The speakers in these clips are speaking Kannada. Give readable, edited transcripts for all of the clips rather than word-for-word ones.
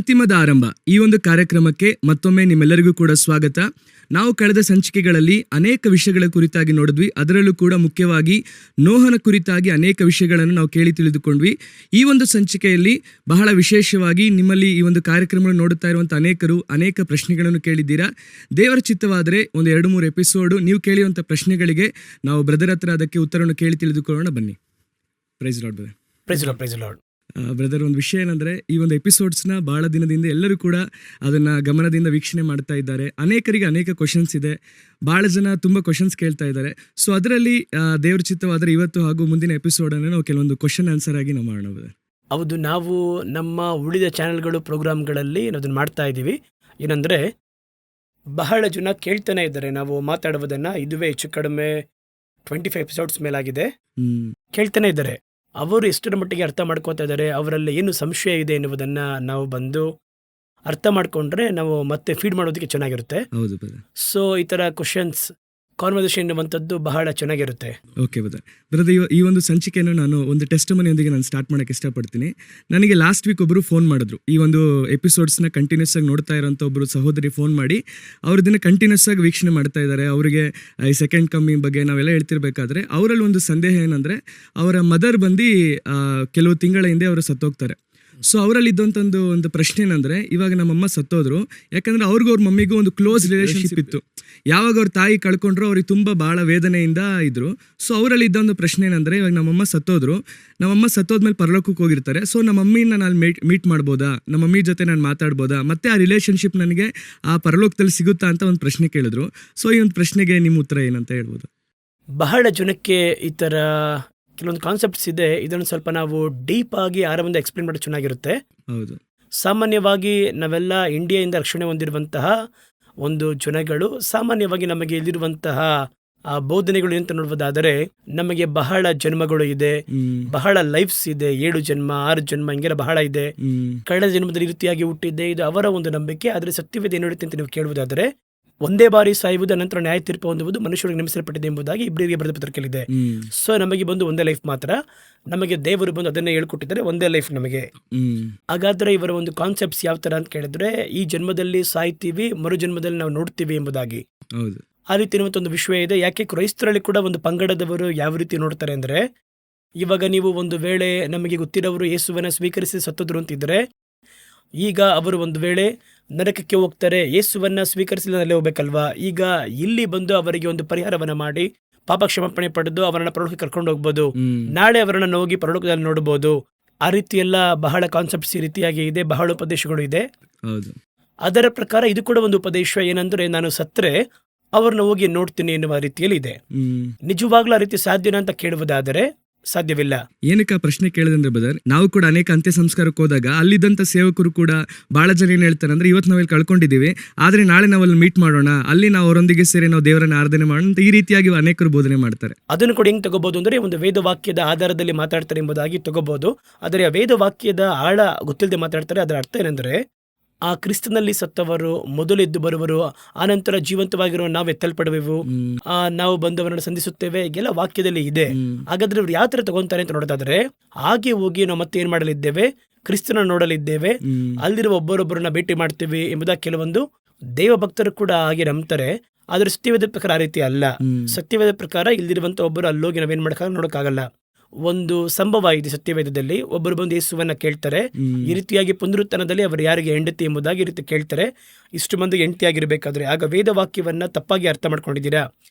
ಅಂತಿಮದ ಆರಂಭ ಈ ಒಂದು ಕಾರ್ಯಕ್ರಮಕ್ಕೆ ಮತ್ತೊಮ್ಮೆ ನಿಮ್ಮೆಲ್ಲರಿಗೂ ಕೂಡ ಸ್ವಾಗತ. ನಾವು ಕಳೆದ ಸಂಚಿಕೆಗಳಲ್ಲಿ ಅನೇಕ ವಿಷಯಗಳ ಕುರಿತಾಗಿ ನೋಡಿದ್ವಿ. ಅದರಲ್ಲೂ ಕೂಡ ಮುಖ್ಯವಾಗಿ ನೋಹನ ಕುರಿತಾಗಿ ಅನೇಕ ವಿಷಯಗಳನ್ನು ನಾವು ಕೇಳಿ ತಿಳಿದುಕೊಂಡ್ವಿ. ಈ ಒಂದು ಸಂಚಿಕೆಯಲ್ಲಿ ಬಹಳ ವಿಶೇಷವಾಗಿ ನಿಮ್ಮಲ್ಲಿ ಈ ಒಂದು ಕಾರ್ಯಕ್ರಮವನ್ನು ನೋಡುತ್ತಾ ಇರುವಂಥ ಅನೇಕರು ಅನೇಕ ಪ್ರಶ್ನೆಗಳನ್ನು ಕೇಳಿದ್ದೀರಾ. ದೇವರ ಚಿತ್ತವಾದರೆ ಒಂದು 2-3 ಎಪಿಸೋಡು ನೀವು ಕೇಳಿರುವಂಥ ಪ್ರಶ್ನೆಗಳಿಗೆ ನಾವು ಬ್ರದರ್ ಹತ್ರ ಅದಕ್ಕೆ ಉತ್ತರವನ್ನು ಕೇಳಿ ತಿಳಿದುಕೊಳ್ಳೋಣ. ಬನ್ನಿ. Praise lord brother. Praise lord. Brother, ಒಂದು ವಿಷಯ ಏನಂದರೆ, ಈ ಒಂದು ಎಪಿಸೋಡ್ಸ್ನ ಭಾಳ ದಿನದಿಂದ ಎಲ್ಲರೂ ಕೂಡ ಅದನ್ನು ಗಮನದಿಂದ ವೀಕ್ಷಣೆ ಮಾಡ್ತಾ ಇದ್ದಾರೆ. ಅನೇಕರಿಗೆ ಅನೇಕ ಕ್ವಶನ್ಸ್ ಇದೆ. ಭಾಳ ಜನ ತುಂಬ ಕ್ವಶನ್ಸ್ ಕೇಳ್ತಾ ಇದ್ದಾರೆ. ಸೊ ಅದರಲ್ಲಿ ದೇವ್ರ ಚಿತ್ತವಾದರೆ ಇವತ್ತು ಹಾಗೂ ಮುಂದಿನ ಎಪಿಸೋಡನ್ನು ನಾವು ಕೆಲವೊಂದು ಕ್ವಶನ್ ಆನ್ಸರ್ ಆಗಿ ನಾವು ಮಾಡೋಣ. ಹೌದು, ನಾವು ನಮ್ಮ ಉಳಿದ ಚಾನೆಲ್ಗಳು ಪ್ರೋಗ್ರಾಮ್ಗಳಲ್ಲಿ ಅದನ್ನು ಮಾಡ್ತಾ ಇದ್ದೀವಿ. ಏನಂದರೆ, ಬಹಳ ಜನ ಕೇಳ್ತಾನೆ ಇದ್ದಾರೆ ನಾವು ಮಾತಾಡುವುದನ್ನು. ಇದುವೇ ಹೆಚ್ಚು ಕಡಿಮೆ 25 ಎಪಿಸೋಡ್ಸ್ ಮೇಲಾಗಿದೆ. ಕೇಳ್ತಾನೆ ಇದ್ದಾರೆ. ಅವರು ಎಷ್ಟರ ಮಟ್ಟಿಗೆ ಅರ್ಥ ಮಾಡ್ಕೋತಾ ಇದ್ದಾರೆ, ಅವರಲ್ಲಿ ಏನು ಸಂಶಯ ಇದೆ ಎನ್ನುವುದನ್ನು ನಾವು ಬಂದು ಅರ್ಥ ಮಾಡಿಕೊಂಡ್ರೆ ನಾವು ಮತ್ತೆ ಫೀಡ್ ಮಾಡೋದಕ್ಕೆ ಚೆನ್ನಾಗಿರುತ್ತೆ. ಹೌದು. ಸೊ ಈ ಥರ ಕ್ವಶನ್ಸ್ ಕಾನ್ವರ್ಸೇಷನ್ ಎನ್ನುವಂಥದ್ದು ಬಹಳ ಚೆನ್ನಾಗಿರುತ್ತೆ. ಓಕೆ ಬ್ರದರ್, ಈ ಒಂದು ಸಂಚಿಕೆಯನ್ನು ನಾನು ಒಂದು ಟೆಸ್ಟಿಮನಿಯೊಂದಿಗೆ ನಾನು ಸ್ಟಾರ್ಟ್ ಮಾಡೋಕ್ಕೆ ಇಷ್ಟಪಡ್ತೀನಿ. ನನಗೆ ಲಾಸ್ಟ್ ವೀಕ್ ಒಬ್ಬರು ಫೋನ್ ಮಾಡಿದ್ರು. ಈ ಒಂದು ಎಪಿಸೋಡ್ಸ್ನ ಕಂಟಿನ್ಯೂಸ್ ಆಗಿ ನೋಡ್ತಾ ಇರೋಂಥ ಒಬ್ಬರು ಸಹೋದರಿ ಫೋನ್ ಮಾಡಿ ಅವ್ರ ದಿನ ಕಂಟಿನ್ಯೂಸ್ ಆಗಿ ವೀಕ್ಷಣೆ ಮಾಡ್ತಾ ಇದ್ದಾರೆ. ಅವರಿಗೆ ಈ ಸೆಕೆಂಡ್ ಕಮ್ಮಿಂಗ್ ಬಗ್ಗೆ ನಾವೆಲ್ಲ ಹೇಳ್ತಿರ್ಬೇಕಾದ್ರೆ ಅವರಲ್ಲಿ ಒಂದು ಸಂದೇಹ ಏನಂದರೆ, ಅವರ ಮದರ್ ಬಂದು ಕೆಲವು ತಿಂಗಳ ಹಿಂದೆ ಅವರು ಸತ್ತೋಗ್ತಾರೆ. ಸೊ ಅವರಲ್ಲಿ ಇದ್ದಂಥದ್ದು ಒಂದು ಪ್ರಶ್ನೆ ಏನಂದರೆ, ಇವಾಗ ನಮ್ಮಮ್ಮ ಸತ್ತೋದ್ರು, ಯಾಕಂದರೆ ಅವ್ರಿಗೂ ಅವ್ರ ಮಮ್ಮಿಗೂ ಒಂದು ಕ್ಲೋಸ್ ರಿಲೇಷನ್ಶಿಪ್ ಇತ್ತು. ಯಾವಾಗ ಅವ್ರ ತಾಯಿ ಕಳ್ಕೊಂಡ್ರು ಅವ್ರಿಗೆ ತುಂಬ ಭಾಳ ವೇದನೆಯಿಂದ ಇದ್ರು. ಸೊ ಅವರಲ್ಲಿ ಇದ್ದ ಒಂದು ಪ್ರಶ್ನೆ ಏನಂದರೆ, ಇವಾಗ ನಮ್ಮಮ್ಮ ಸತ್ತೋದ್ರು, ನಮ್ಮಮ್ಮ ಸತ್ತೋದ್ಮೇಲೆ ಪರಲೋಕಕ್ಕೆ ಹೋಗಿರ್ತಾರೆ. ಸೊ ನಮ್ಮ ಮಮ್ಮಿನ ನಾನು ಮೀಟ್ ಮಾಡ್ಬೋದಾ, ನಮ್ಮ ಮಮ್ಮಿ ಜೊತೆ ನಾನು ಮಾತಾಡ್ಬೋದಾ, ಮತ್ತೆ ಆ ರಿಲೇಷನ್ಶಿಪ್ ನನಗೆ ಆ ಪರಲೋಕದಲ್ಲಿ ಸಿಗುತ್ತಾ ಅಂತ ಒಂದು ಪ್ರಶ್ನೆ ಕೇಳಿದ್ರು. ಸೊ ಈ ಒಂದು ಪ್ರಶ್ನೆಗೆ ನಿಮ್ಮ ಉತ್ತರ ಏನಂತ ಹೇಳ್ಬೋದು? ಬಹಳ ಜನಕ್ಕೆ ಈ ಥರ ಕೆಲವೊಂದು ಕಾನ್ಸೆಪ್ಟ್ಸ್ ಇದೆ. ಇದನ್ನು ಸ್ವಲ್ಪ ನಾವು ಡೀಪ್ ಆಗಿ ಆರಂಭದಿಂದ ಎಕ್ಸ್ಪ್ಲೇನ್ ಮಾಡೋದು ಚೆನ್ನಾಗಿರುತ್ತೆ. ಹೌದು. ಸಾಮಾನ್ಯವಾಗಿ ನಾವೆಲ್ಲ ಇಂಡಿಯಾದಿಂದ ರಕ್ಷಣೆ ಹೊಂದಿರುವಂತಹ ಒಂದು ಜನಗಳು, ಸಾಮಾನ್ಯವಾಗಿ ನಮಗೆ ಇಲ್ಲಿರುವಂತಹ ಬೋಧನೆಗಳು ಅಂತ ನೋಡುವುದಾದರೆ, ನಮಗೆ ಬಹಳ ಜನ್ಮಗಳು ಇದೆ, ಬಹಳ ಲೈಫ್ಸ್ ಇದೆ. 7 ಜನ್ಮ 6 ಜನ್ಮ ಹಿಂಗೆಲ್ಲ ಬಹಳ ಇದೆ. ಕಳೆದ ಜನ್ಮದಲ್ಲಿ ಈ ರೀತಿಯಾಗಿ ಹುಟ್ಟಿದ್ದೆ, ಇದು ಅವರ ಒಂದು ನಂಬಿಕೆ. ಆದರೆ ಸತ್ಯವೇದ ಏನು ಹೇಳುತ್ತೆ ಅಂತ ನೀವು ಕೇಳುವುದಾದರೆ, ಒಂದೇ ಬಾರಿ ಸಾಯುವುದು, ನಂತರ ನ್ಯಾಯ ತೀರ್ಪು ಹೊಂದುವುದು ಮನುಷ್ಯರಿಗೆ ನೇಮಿಸಲ್ಪಟ್ಟಿದೆ ಎಂಬುದಾಗಿ ಇಬ್ಬರಿಗೆ ಬರೆದ ಪತ್ರದಲ್ಲಿದೆ. ಸೊ ನಮಗೆ ಬಂದು ಒಂದೇ ಲೈಫ್ ಮಾತ್ರ, ನಮಗೆ ದೇವರು ಬಂದು ಅದನ್ನೇ ಹೇಳ್ಕೊಟ್ಟಿದ್ದಾರೆ, ಒಂದೇ ಲೈಫ್ ನಮಗೆ. ಹಾಗಾದ್ರೆ ಇವರ ಒಂದು ಕಾನ್ಸೆಪ್ಟ್ಸ್ ಯಾವ ತರ ಅಂತ ಕೇಳಿದ್ರೆ, ಈ ಜನ್ಮದಲ್ಲಿ ಸಾಯ್ತೀವಿ, ಮರು ಜನ್ಮದಲ್ಲಿ ನಾವು ನೋಡ್ತೀವಿ ಎಂಬುದಾಗಿ. ಆ ರೀತಿ ಒಂದು ವಿಷಯ ಇದೆ. ಯಾಕೆ ಕ್ರೈಸ್ತರಲ್ಲಿ ಕೂಡ ಒಂದು ಪಂಗಡದವರು ಯಾವ ರೀತಿ ನೋಡ್ತಾರೆ ಅಂದ್ರೆ, ಇವಾಗ ನೀವು ಒಂದು ವೇಳೆ ನಮಗೆ ಗೊತ್ತಿರೋರು ಯೇಸುವನ್ನ ಸ್ವೀಕರಿಸಿ ಸತ್ತದ್ರು ಅಂತಿದ್ರೆ, ಈಗ ಅವರು ಒಂದು ವೇಳೆ ನರಕಕ್ಕೆ ಹೋಗ್ತಾರೆ, ಯೇಸುವನ್ನ ಸ್ವೀಕರಿಸಲಿಲ್ಲ ಅಲ್ಲೇ ಹೋಗ್ಬೇಕಲ್ವಾ. ಈಗ ಇಲ್ಲಿ ಬಂದು ಅವರಿಗೆ ಒಂದು ಪರಿಹಾರವನ್ನ ಮಾಡಿ ಪಾಪ ಕ್ಷಮಾಪಣೆ ಪಡೆದು ಅವರನ್ನ ಪರಲೋಕಕ್ಕೆ ಕರ್ಕೊಂಡು ಹೋಗ್ಬೋದು. ನಾಳೆ ಅವರನ್ನ ಹೋಗಿ ಪರಲೋಕದಲ್ಲಿ ನೋಡಬಹುದು. ಆ ರೀತಿ ಎಲ್ಲ ಬಹಳ ಕಾನ್ಸೆಪ್ಟ್ಸ್ ಈ ರೀತಿಯಾಗಿ ಇದೆ, ಬಹಳ ಉಪದೇಶಗಳು ಇದೆ. ಅದರ ಪ್ರಕಾರ ಇದು ಕೂಡ ಒಂದು ಉಪದೇಶ ಏನಂದ್ರೆ, ನಾನು ಸತ್ರೆ ಅವ್ರನ್ನ ಹೋಗಿ ನೋಡ್ತೀನಿ ಎನ್ನುವ ರೀತಿಯಲ್ಲಿ ಇದೆ. ನಿಜವಾಗ್ಲೂ ಆ ರೀತಿ ಸಾಧ್ಯನಾ ಅಂತ ಕೇಳುವುದಾದರೆ ಸಾಧ್ಯವಿಲ್ಲ. ಏನಕ್ಕೆ ಆ ಪ್ರಶ್ನೆ ಕೇಳಿದ್ರೆ ಬ್ರದರ್, ನಾವು ಕೂಡ ಅನೇಕ ಅಂತ್ಯ ಸಂಸ್ಕಾರಕ್ಕೆ ಹೋದಾಗ ಅಲ್ಲಿದ್ದಂಥ ಸೇವಕರು ಕೂಡ ಬಹಳ ಜನ ಏನು ಹೇಳ್ತಾರೆ ಅಂದ್ರೆ, ಇವತ್ತು ನಾವೆಲ್ಲಿ ಕಳ್ಕೊಂಡಿದ್ದೀವಿ, ಆದರೆ ನಾಳೆ ನಾವಲ್ಲಿ ಮೀಟ್ ಮಾಡೋಣ, ಅಲ್ಲಿ ನಾವು ಅವರೊಂದಿಗೆ ಸೇರಿ ನಾವು ದೇವರನ್ನ ಆರಾಧನೆ ಮಾಡೋಣ ಅಂತ ಈ ರೀತಿಯಾಗಿ ಅನೇಕರು ಬೋಧನೆ ಮಾಡ್ತಾರೆ. ಅದನ್ನು ಕೂಡ ಹೆಂಗ್ ತಗೋಬಹುದು ಅಂದ್ರೆ, ಒಂದು ವೇದ ವಾಕ್ಯದ ಆಧಾರದಲ್ಲಿ ಮಾತಾಡ್ತಾರೆ ಎಂಬುದಾಗಿ ತಗೋಬಹುದು. ಆದರೆ ಆ ವೇದ ವಾಕ್ಯದ ಆಳ ಗೊತ್ತಿಲ್ಲದೆ ಮಾತಾಡ್ತಾರೆ. ಅದರ ಅರ್ಥ ಏನಂದ್ರೆ, ಆ ಕ್ರಿಸ್ತನಲ್ಲಿ ಸತ್ತವರು ಮೊದಲೆದ್ದು ಬರುವರು, ಆನಂತರ ಜೀವಂತವಾಗಿರುವ ನಾವು ಎತ್ತಲ್ಪಡುವೆವು, ನಾವು ಬಂದವರನ್ನು ಸಂಧಿಸುತ್ತೇವೆ, ಈಗೆಲ್ಲ ವಾಕ್ಯದಲ್ಲಿ ಇದೆ. ಹಾಗಾದ್ರೆ ಇವ್ರು ಯಾವ ತರ ತಗೊಂತಾರೆ ಅಂತ ನೋಡೋದಾದ್ರೆ, ಹಾಗೆ ಹೋಗಿ ನಾವು ಮತ್ತೆ ಏನ್ ಮಾಡಲಿದ್ದೇವೆ, ಕ್ರಿಸ್ತನ ನೋಡಲಿದ್ದೇವೆ, ಅಲ್ಲಿರುವ ಒಬ್ಬರೊಬ್ಬರನ್ನ ಭೇಟಿ ಮಾಡ್ತೀವಿ ಎಂಬುದಾಗಿ ಕೆಲವೊಂದು ದೇವ ಭಕ್ತರು ಕೂಡ ಹಾಗೆ ನಂಬ್ತಾರೆ. ಆದ್ರೆ ಸತ್ಯವೇದ ಪ್ರಕಾರ ಆ ರೀತಿ ಅಲ್ಲ. ಸತ್ಯವೇದ ಪ್ರಕಾರ ಇಲ್ಲಿರುವಂತ ಒಬ್ಬರು ಅಲ್ಲೋಗಿ ನಾವೇನ್ ನೋಡಕ್ಕಾಗಲ್ಲ. ಒಂದು ಸಂಭವ ಇದೆ ಸತ್ಯವೇದದಲ್ಲಿ. ಒಬ್ಬರು ಬಂದು ಯೇಸುವನ್ನ ಕೇಳ್ತಾರೆ, ಈ ರೀತಿಯಾಗಿ ಪುನರುತ್ಥಾನದಲ್ಲಿ ಅವರು ಯಾರಿಗೆ ಹೆಂಡತಿ ಎಂಬುದಾಗಿ ಈ ರೀತಿ ಕೇಳ್ತಾರೆ. ಇಷ್ಟು ಮಂದಿಗೆ ಹೆಂಡತಿಯಾಗಿರ್ಬೇಕಾದ್ರೆ, ಆಗ ವೇದ ವಾಕ್ಯವನ್ನ ತಪ್ಪಾಗಿ ಅರ್ಥ ಮಾಡ್ಕೊಂಡಿದ್ದೀರಾ.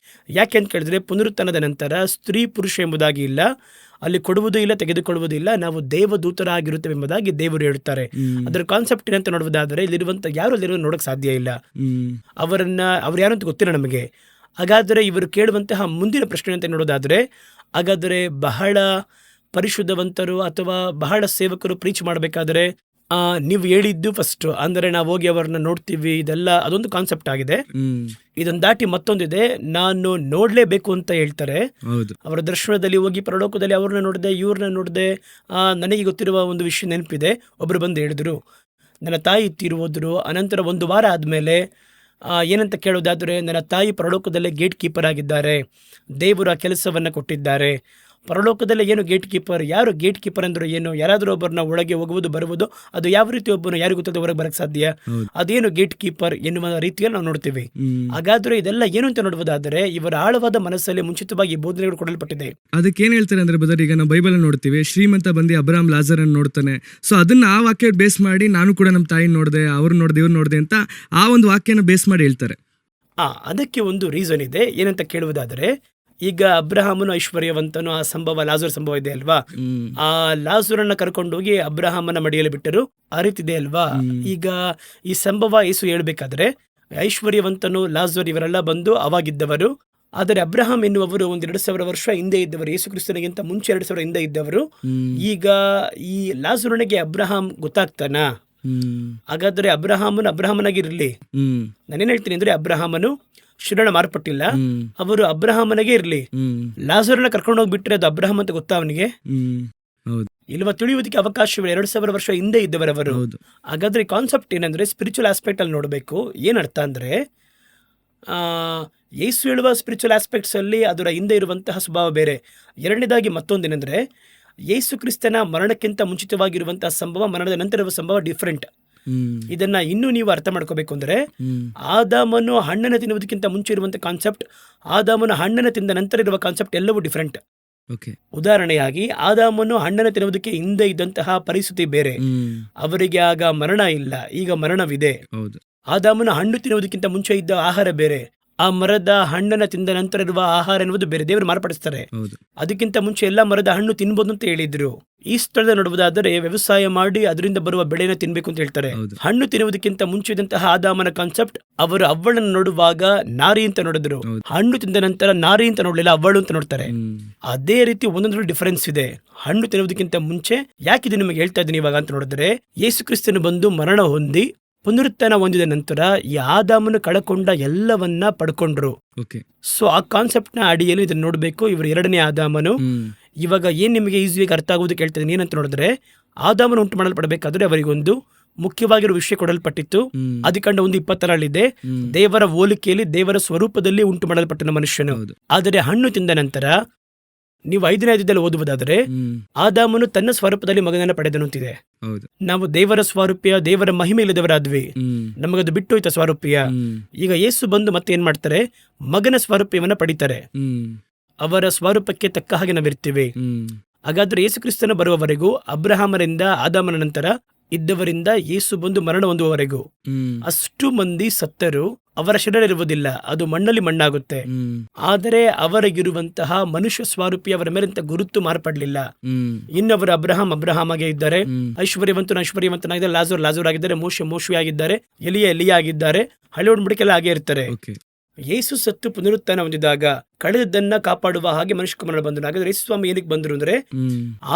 ಯಾಕೆ ಅಂತ ಕೇಳಿದ್ರೆ, ಪುನರುತ್ಥಾನದ ನಂತರ ಸ್ತ್ರೀ ಪುರುಷ ಎಂಬುದಾಗಿ ಇಲ್ಲ, ಅಲ್ಲಿ ಕೊಡುವುದೂ ಇಲ್ಲ, ತೆಗೆದುಕೊಳ್ಳುವುದೂ ಇಲ್ಲ, ನಾವು ದೇವದೂತರಾಗಿರುತ್ತೇವೆ ಎಂಬುದಾಗಿ ದೇವರು ಹೇಳುತ್ತಾರೆ. ಅದರ ಕಾನ್ಸೆಪ್ಟ್ ಏನಂತ ನೋಡುವುದಾದರೆ, ಇಲ್ಲಿರುವಂತ ಯಾರು ಅಲ್ಲಿರೋ ನೋಡಕ್ ಸಾಧ್ಯ ಇಲ್ಲ. ಅವ್ರು ಯಾರು ಅಂತ ಗೊತ್ತಿಲ್ಲ ನಮಗೆ. ಹಾಗಾದರೆ ಇವರು ಕೇಳುವಂತಹ ಮುಂದಿನ ಪ್ರಶ್ನೆ ಅಂತ ನೋಡೋದಾದ್ರೆ, ಹಾಗಾದರೆ ಬಹಳ ಪರಿಶುದ್ಧವಂತರು ಅಥವಾ ಬಹಳ ಸೇವಕರು ಪ್ರೀಚ್ ಮಾಡಬೇಕಾದ್ರೆ ನೀವು ಹೇಳಿದ್ದು ಫಸ್ಟ್ ಅಂದರೆ ನಾವು ಹೋಗಿ ಅವರನ್ನ ನೋಡ್ತೀವಿ, ಇದೆಲ್ಲ ಅದೊಂದು ಕಾನ್ಸೆಪ್ಟ್ ಆಗಿದೆ. ಇದನ್ನ ದಾಟಿ ಮತ್ತೊಂದಿದೆ, ನಾನು ನೋಡ್ಲೇಬೇಕು ಅಂತ ಹೇಳ್ತಾರೆ. ಅವರ ದರ್ಶನದಲ್ಲಿ ಹೋಗಿ ಪರಲೋಕದಲ್ಲಿ ಅವ್ರನ್ನ ನೋಡಿದೆ, ಇವ್ರನ್ನ ನೋಡಿದೆ. ನನಗೆ ಗೊತ್ತಿರುವ ಒಂದು ವಿಷಯ ನೆನಪಿದೆ. ಒಬ್ರು ಬಂದು ಹೇಳಿದ್ರು, ನನ್ನ ತಾಯಿ ತೀರುವುದ್ರು, ಅನಂತರ 1 ವಾರ ಆದ್ಮೇಲೆ ಏನಂತ ಕೇಳೋದಾದರೆ, ನನ್ನ ತಾಯಿ ಪರಲೋಕದಲ್ಲೇ ಗೇಟ್ ಕೀಪರ್ ಆಗಿದ್ದಾರೆ, ದೇವರ ಕೆಲಸವನ್ನ ಕೊಟ್ಟಿದ್ದಾರೆ, ಪರಲೋಕದಲ್ಲಿ ಏನು ಗೇಟ್ ಕೀಪರ್, ಯಾರು ಗೇಟ್ ಕೀಪರ್ ಅಂದ್ರೆ ಏನು? ಯಾರಾದರೂ ಒಬ್ಬರನ್ನ ಒಳಗೆ ಹೋಗುವುದು ಬರುವುದು, ಅದು ಯಾವ ರೀತಿ ಒಬ್ಬನು ಯಾರಿಗೂ ಗೊತ್ತಿಲ್ಲದೆ ಹೊರಗೆ ಬರಕ್ಕೆ ಸಾಧ್ಯ? ಹೌದು. ಅದೇನು ಗೇಟ್ ಕೀಪರ್ ಎನ್ನುವ ರೀತಿಯಲ್ಲಿ ನಾವು ನೋಡ್ತೀವಿ. ಹಾಗಾದ್ರೆ ಇದೆಲ್ಲ ಏನು ಅಂತ ನೋಡುವುದಾದರೆ ಇವರ ಆಳವಾದ ಮನಸ್ಸಲ್ಲಿ ಮುಂಚಿತವಾಗಿ ಈ ಬೋಧನೆಗಳು ಕೊಡಲ್ಪಟ್ಟಿದೆ. ಅದಕ್ಕೆ ಏನ್ ಹೇಳ್ತಾರೆ ಅಂದ್ರೆ ಬ್ರದರ್, ಈಗ ನಾವು ಬೈಬಲ್ ನೋಡ್ತೀವಿ, ಶ್ರೀಮಂತ ಬಂದು ಅಬ್ರಹಾಂ ಲಾಜರ್ ಅನ್ನು ನೋಡ್ತಾನೆ. ಸೊ ಅದನ್ನ ಆ ವಾಕ್ಯ ಬೇಸ್ ಮಾಡಿ ನಾನು ಕೂಡ ನಮ್ಮ ತಾಯಿ ನೋಡಿದೆ, ಅವ್ರು ನೋಡಿದೆ, ಇವ್ರು ನೋಡಿದೆ ಅಂತ ಆ ಒಂದು ವಾಕ್ಯನ ಬೇಸ್ ಮಾಡಿ ಹೇಳ್ತಾರೆ. ಅದಕ್ಕೆ ಒಂದು ರೀಸನ್ ಇದೆ. ಏನಂತ ಕೇಳುವುದಾದರೆ, ಈಗ ಅಬ್ರಹಾಮನು ಐಶ್ವರ್ಯವಂತನು, ಆ ಸಂಭವ ಲಾಜರ್ ಸಂಭವ ಇದೆ ಅಲ್ವಾ? ಆ ಲಾಜರನ್ನ ಕರ್ಕೊಂಡೋಗಿ ಅಬ್ರಹಾಮನ ಮಡಿಯಲ್ಲಿ ಬಿಟ್ಟರು, ಆ ರೀತಿ ಇದೆ ಅಲ್ವಾ? ಈಗ ಈ ಸಂಭವ ಯೇಸು ಹೇಳ್ಬೇಕಾದ್ರೆ ಐಶ್ವರ್ಯವಂತನು ಲಾಜರ್ ಇವರೆಲ್ಲ ಬಂದು ಅವಾಗಿದ್ದವರು. ಆದರೆ ಅಬ್ರಹಾಂ ಎನ್ನುವರು 2,000 ವರ್ಷ ಹಿಂದೆ ಇದ್ದವರು, ಯೇಸು ಕ್ರಿಸ್ತನಿಗಿಂತ ಮುಂಚೆ 2,000 ಹಿಂದೆ ಇದ್ದವರು. ಈಗ ಈ ಲಾಜರನಿಗೆ ಅಬ್ರಹಾಂ ಗೊತ್ತಾಗ್ತಾನ? ಹಾಗಾದ್ರೆ ಅಬ್ರಹಾಮನಾಗಿರ್ಲಿ. ನಾನೇನ್ ಹೇಳ್ತೀನಿ ಅಂದ್ರೆ, ಅಬ್ರಹಾಮನು ಶಿರಣ ಮಾರ್ಪಟ್ಟಿಲ್ಲ, ಅವರು ಅಬ್ರಹಾಮನಿಗೆ ಇರ್ಲಿ. ಲಾಜರನ್ನ ಕರ್ಕೊಂಡು ಹೋಗ್ಬಿಟ್ರೆ ಅದು ಅಬ್ರಹಾಂ ಅಂತ ಗೊತ್ತಾ ಅವನಿಗೆ? ಇಲ್ವಾ? ತಿಳಿಯುವುದಕ್ಕೆ ಅವಕಾಶವಿಲ್ಲ. 2,000 ವರ್ಷ ಹಿಂದೆ ಇದ್ದವರವರು. ಹಾಗಾದ್ರೆ ಕಾನ್ಸೆಪ್ಟ್ ಏನಂದ್ರೆ, ಸ್ಪಿರಿಚುವಲ್ ಆಸ್ಪೆಕ್ಟ್ ಅಲ್ಲಿ ನೋಡಬೇಕು. ಏನರ್ಥ ಅಂದ್ರೆ, ಯೇಸು ಹೇಳುವ ಸ್ಪಿರಿಚುವಲ್ ಆಸ್ಪೆಕ್ಟ್ಸ್ ಅಲ್ಲಿ ಅದರ ಹಿಂದೆ ಇರುವಂತಹ ಸ್ವಭಾವ ಬೇರೆ. ಎರಡನೇದಾಗಿ ಮತ್ತೊಂದೇನೆಂದ್ರೆ, ಯೇಸು ಕ್ರಿಸ್ತನ ಮರಣಕ್ಕಿಂತ ಮುಂಚಿತವಾಗಿರುವಂತಹ ಸಂಭವ, ಮರಣದ ನಂತರ ಇರುವ ಸಂಭವ ಡಿಫ್ರೆಂಟ್. ಇದನ್ನ ಇನ್ನೂ ನೀವು ಅರ್ಥ ಮಾಡ್ಕೋಬೇಕು ಅಂದ್ರೆ, ಆದಾಮನು ಹಣ್ಣನ್ನು ತಿನ್ನುವುದಕ್ಕಿಂತ ಮುಂಚೆ ಇರುವಂತಹ ಕಾನ್ಸೆಪ್ಟ್, ಆದಾಮನು ಹಣ್ಣನ್ನು ತಿಂದ ನಂತರ ಇರುವ ಕಾನ್ಸೆಪ್ಟ್ ಎಲ್ಲವೂ ಡಿಫ್ರೆಂಟ್. ಉದಾಹರಣೆಯಾಗಿ, ಆದಾಮನು ಹಣ್ಣನ್ನು ತಿನ್ನುವುದಕ್ಕೆ ಹಿಂದೆ ಇದ್ದಂತಹ ಪರಿಸ್ಥಿತಿ ಬೇರೆ. ಅವರಿಗೆ ಆಗ ಮರಣ ಇಲ್ಲ, ಈಗ ಮರಣವಿದೆ. ಆದಾಮನು ಹಣ್ಣು ತಿನ್ನುವುದಕ್ಕಿಂತ ಮುಂಚೆ ಇದ್ದ ಆಹಾರ ಬೇರೆ, ಆ ಮರದ ಹಣ್ಣನ್ನು ತಿಂದ ನಂತರ ಇರುವ ಆಹಾರ ಎನ್ನುವುದು ಬೇರೆ. ದೇವರು ಮಾರ್ಪಡಿಸ್ತಾರೆ. ಅದಕ್ಕಿಂತ ಮುಂಚೆ ಎಲ್ಲ ಮರದ ಹಣ್ಣು ತಿನ್ಬೋದು ಅಂತ ಹೇಳಿದ್ರು. ಈ ಸ್ಥಳದ ನೋಡುವುದಾದರೆ, ವ್ಯವಸಾಯ ಮಾಡಿ ಅದರಿಂದ ಬರುವ ಬೆಳೆನ ತಿನ್ಬೇಕು ಅಂತ ಹೇಳ್ತಾರೆ. ಹಣ್ಣು ತಿನ್ನುವುದಕ್ಕಿಂತ ಮುಂಚೆ ಇದ್ದಂತಹ ಆದಾಮನ ಕಾನ್ಸೆಪ್ಟ್, ಅವರು ಅವ್ವಳನ್ನು ನೋಡುವಾಗ ನಾರಿ ಅಂತ ನೋಡಿದ್ರು, ಹಣ್ಣು ತಿಂದ ನಂತರ ನಾರಿ ಅಂತ ನೋಡ್ಲಿಲ್ಲ, ಅವ್ವಳು ಅಂತ ನೋಡ್ತಾರೆ. ಅದೇ ರೀತಿ ಒಂದೊಂದು ಡಿಫರೆನ್ಸ್ ಇದೆ. ಹಣ್ಣು ತಿನ್ನುವುದಕ್ಕಿಂತ ಮುಂಚೆ ಯಾಕಿದು ನಿಮಗೆ ಹೇಳ್ತಾ ಇದ್ದೀನಿ ಇವಾಗ ಅಂತ ನೋಡಿದ್ರೆ, ಯೇಸು ಕ್ರಿಸ್ತನು ಬಂದು ಮರಣ ಹೊಂದಿ ಪುನರುತ್ಥಾನ ಹೊಂದಿದ ನಂತರ ಈ ಆದಾಮನು ಕಳಕೊಂಡ ಎಲ್ಲವನ್ನ ಪಡ್ಕೊಂಡ್ರು. ಸೊ ಆ ಕಾನ್ಸೆಪ್ಟ್ ನ ಅಡಿಯಲ್ಲಿ ಇದನ್ನ ನೋಡ್ಬೇಕು. ಇವರು ಎರಡನೇ ಆದಾಮನು. ಇವಾಗ ಏನ್ ನಿಮಗೆ ಈಸಿಯಾಗಿ ಅರ್ಥ ಆಗೋದಕ್ಕೆ ಹೇಳ್ತಿದ್ದೀನಿ ಏನಂತ ನೋಡಿದ್ರೆ, ಆದಾಮನು ಉಂಟು ಮಾಡಲ್ಪಡಬೇಕಾದ್ರೆ ಅವರಿಗೊಂದು ಮುಖ್ಯವಾಗಿರುವ ವಿಷಯ ಕೊಡಲ್ಪಟ್ಟಿತ್ತು. ಅದಿಕಂಡ 1:20 ದೇವರ ಹೋಲಿಕೆಯಲ್ಲಿ ದೇವರ ಸ್ವರೂಪದಲ್ಲಿ ಉಂಟು ಮಾಡಲ್ಪಟ್ಟನ ಮನುಷ್ಯನು. ಆದರೆ ಹಣ್ಣು ತಿಂದ ನಂತರ ನೀವು 5ನೇ ಅಧ್ಯಾಯದಲ್ಲಿ ಓದುವುದಾದರೆ, ಆದಾಮನು ತನ್ನ ಸ್ವರೂಪದಲ್ಲಿ ಮಗನನ್ನ ಪಡೆದನು ಅಂತಿದೆ. ನಾವು ದೇವರ ಸ್ವರೂಪ್ಯ, ದೇವರ ಮಹಿಮೆ ಇಲ್ಲದವರಾದ್ವಿ, ನಮಗದು ಬಿಟ್ಟು ಹೋಯ್ತ ಸ್ವರೂಪ್ಯ. ಈಗ ಯೇಸು ಬಂದು ಮತ್ತೆ ಏನ್ ಮಾಡ್ತಾರೆ, ಮಗನ ಸ್ವರೂಪ್ಯವನ್ನ ಪಡಿತಾರೆ. ಅವರ ಸ್ವರೂಪಕ್ಕೆ ತಕ್ಕ ಹಾಗೆ ನಾವಿರ್ತೀವಿ. ಹಾಗಾದ್ರೆ ಯೇಸು ಕ್ರಿಸ್ತನ ಬರುವವರೆಗೂ, ಅಬ್ರಹಾಮರಿಂದ ಆದಾಮನ ನಂತರ ಇದ್ದವರಿಂದ ಯೇಸು ಬಂದು ಮರಣ ಹೊಂದುವವರೆಗೂ ಅಷ್ಟು ಮಂದಿ ಸತ್ತರು. ಅವರ ಶರೀರ ಇರುವುದಿಲ್ಲ, ಅದು ಮಣ್ಣಲ್ಲಿ ಮಣ್ಣಾಗುತ್ತೆ. ಆದರೆ ಅವರಿಗಿರುವಂತಹ ಮನುಷ್ಯ ಸ್ವರೂಪಿ ಅವರ ಮೇಲಂತ ಗುರುತು ಮಾರ್ಪಡ್ಲಿಲ್ಲ. ಇನ್ನವರು ಅಬ್ರಹಾಂ ಆಗೇ ಇದ್ದಾರೆ, ಐಶ್ವರ್ಯವಂತನಾಗಿದ್ದಾರೆ, ಲಾಜರ್ ಆಗಿದ್ದಾರೆ, ಮೋಶೆ ಆಗಿದ್ದಾರೆ, ಎಲಿಯ ಆಗಿದ್ದಾರೆ, ಹಳೆ ಒಡಂಬಡಿಕೆಲ್ಲ ಹಾಗೆ ಇರ್ತಾರೆ. ಯೇಸು ಸತ್ತು ಪುನರುತ್ಥಾನ ಹೊಂದಿದಾಗ ಕಳೆದನ್ನ ಕಾಪಾಡುವ ಹಾಗೆ ಮನುಷ್ಯ ಕುಮಾರನು ಬಂದನು. ಹಾಗಾದ್ರೆ ಯೇಸು ಸ್ವಾಮಿ ಏನಕ್ಕೆ ಬಂದ್ರು ಅಂದ್ರೆ,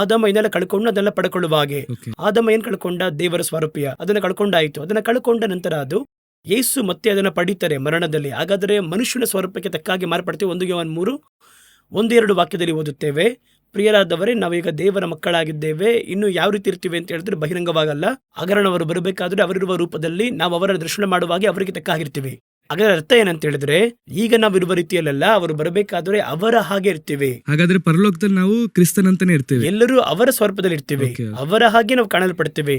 ಆದಾಮ ಇದನ್ನೆಲ್ಲ ಕಳ್ಕೊಂಡು ಅದನ್ನೆಲ್ಲ ಪಡ್ಕೊಳ್ಳುವ ಹಾಗೆ. ಆದಾಮ ಏನ್ ಕಳ್ಕೊಂಡ? ದೇವರ ಸ್ವರೂಪಿಯ, ಅದನ್ನ ಕಳ್ಕೊಂಡಾಯ್ತು. ಅದನ್ನ ಕಳ್ಕೊಂಡ ನಂತರ ಅದು ಯೇಸು ಮತ್ತೆ ಅದನ್ನ ಪಡಿತಾರೆ ಮರಣದಲ್ಲಿ. ಹಾಗಾದ್ರೆ ಮನುಷ್ಯನ ಸ್ವರೂಪಕ್ಕೆ ತಕ್ಕಾಗಿ ಮಾರ್ಪಡ್ತೀವಿ. 1 ಯೋಹಾನ 3:1-2 ವಾಕ್ಯದಲ್ಲಿ ಓದುತ್ತೇವೆ, ಪ್ರಿಯರಾದವರೇ, ನಾವೀಗ ದೇವರ ಮಕ್ಕಳಾಗಿದ್ದೇವೆ. ಇನ್ನು ಯಾವ ರೀತಿ ಇರ್ತೀವಿ ಅಂತ ಹೇಳಿದ್ರೆ ಬಹಿರಂಗವಾಗಲ್ಲ. ಹಗರಣವರು ಬರಬೇಕಾದ್ರೆ ಅವರಿರುವ ರೂಪದಲ್ಲಿ ನಾವು ಅವರ ದರ್ಶನ ಮಾಡುವಾಗೆ ಅವರಿಗೆ ತಕ್ಕ ಹಾಗಿರ್ತೀವಿ. ಹಾಗಾದ್ರೆ ಅರ್ಥ ಏನಂತ ಹೇಳಿದ್ರೆ, ಈಗ ನಾವಿರುವ ರೀತಿಯಲ್ಲ, ಅವರು ಬರಬೇಕಾದ್ರೆ ಅವರ ಹಾಗೆ ಇರ್ತೀವಿ. ಹಾಗಾದ್ರೆ ಪರಲೋಕದಲ್ಲಿ ನಾವು ಕ್ರಿಸ್ತನಂತಾನೆ ಇರ್ತೀವಿ, ಎಲ್ಲರೂ ಅವರ ಸ್ವರೂಪದಲ್ಲಿ ಇರ್ತೀವಿ, ಅವರ ಹಾಗೆ ನಾವು ಕಾಣಲ್ಪಡ್ತೀವಿ.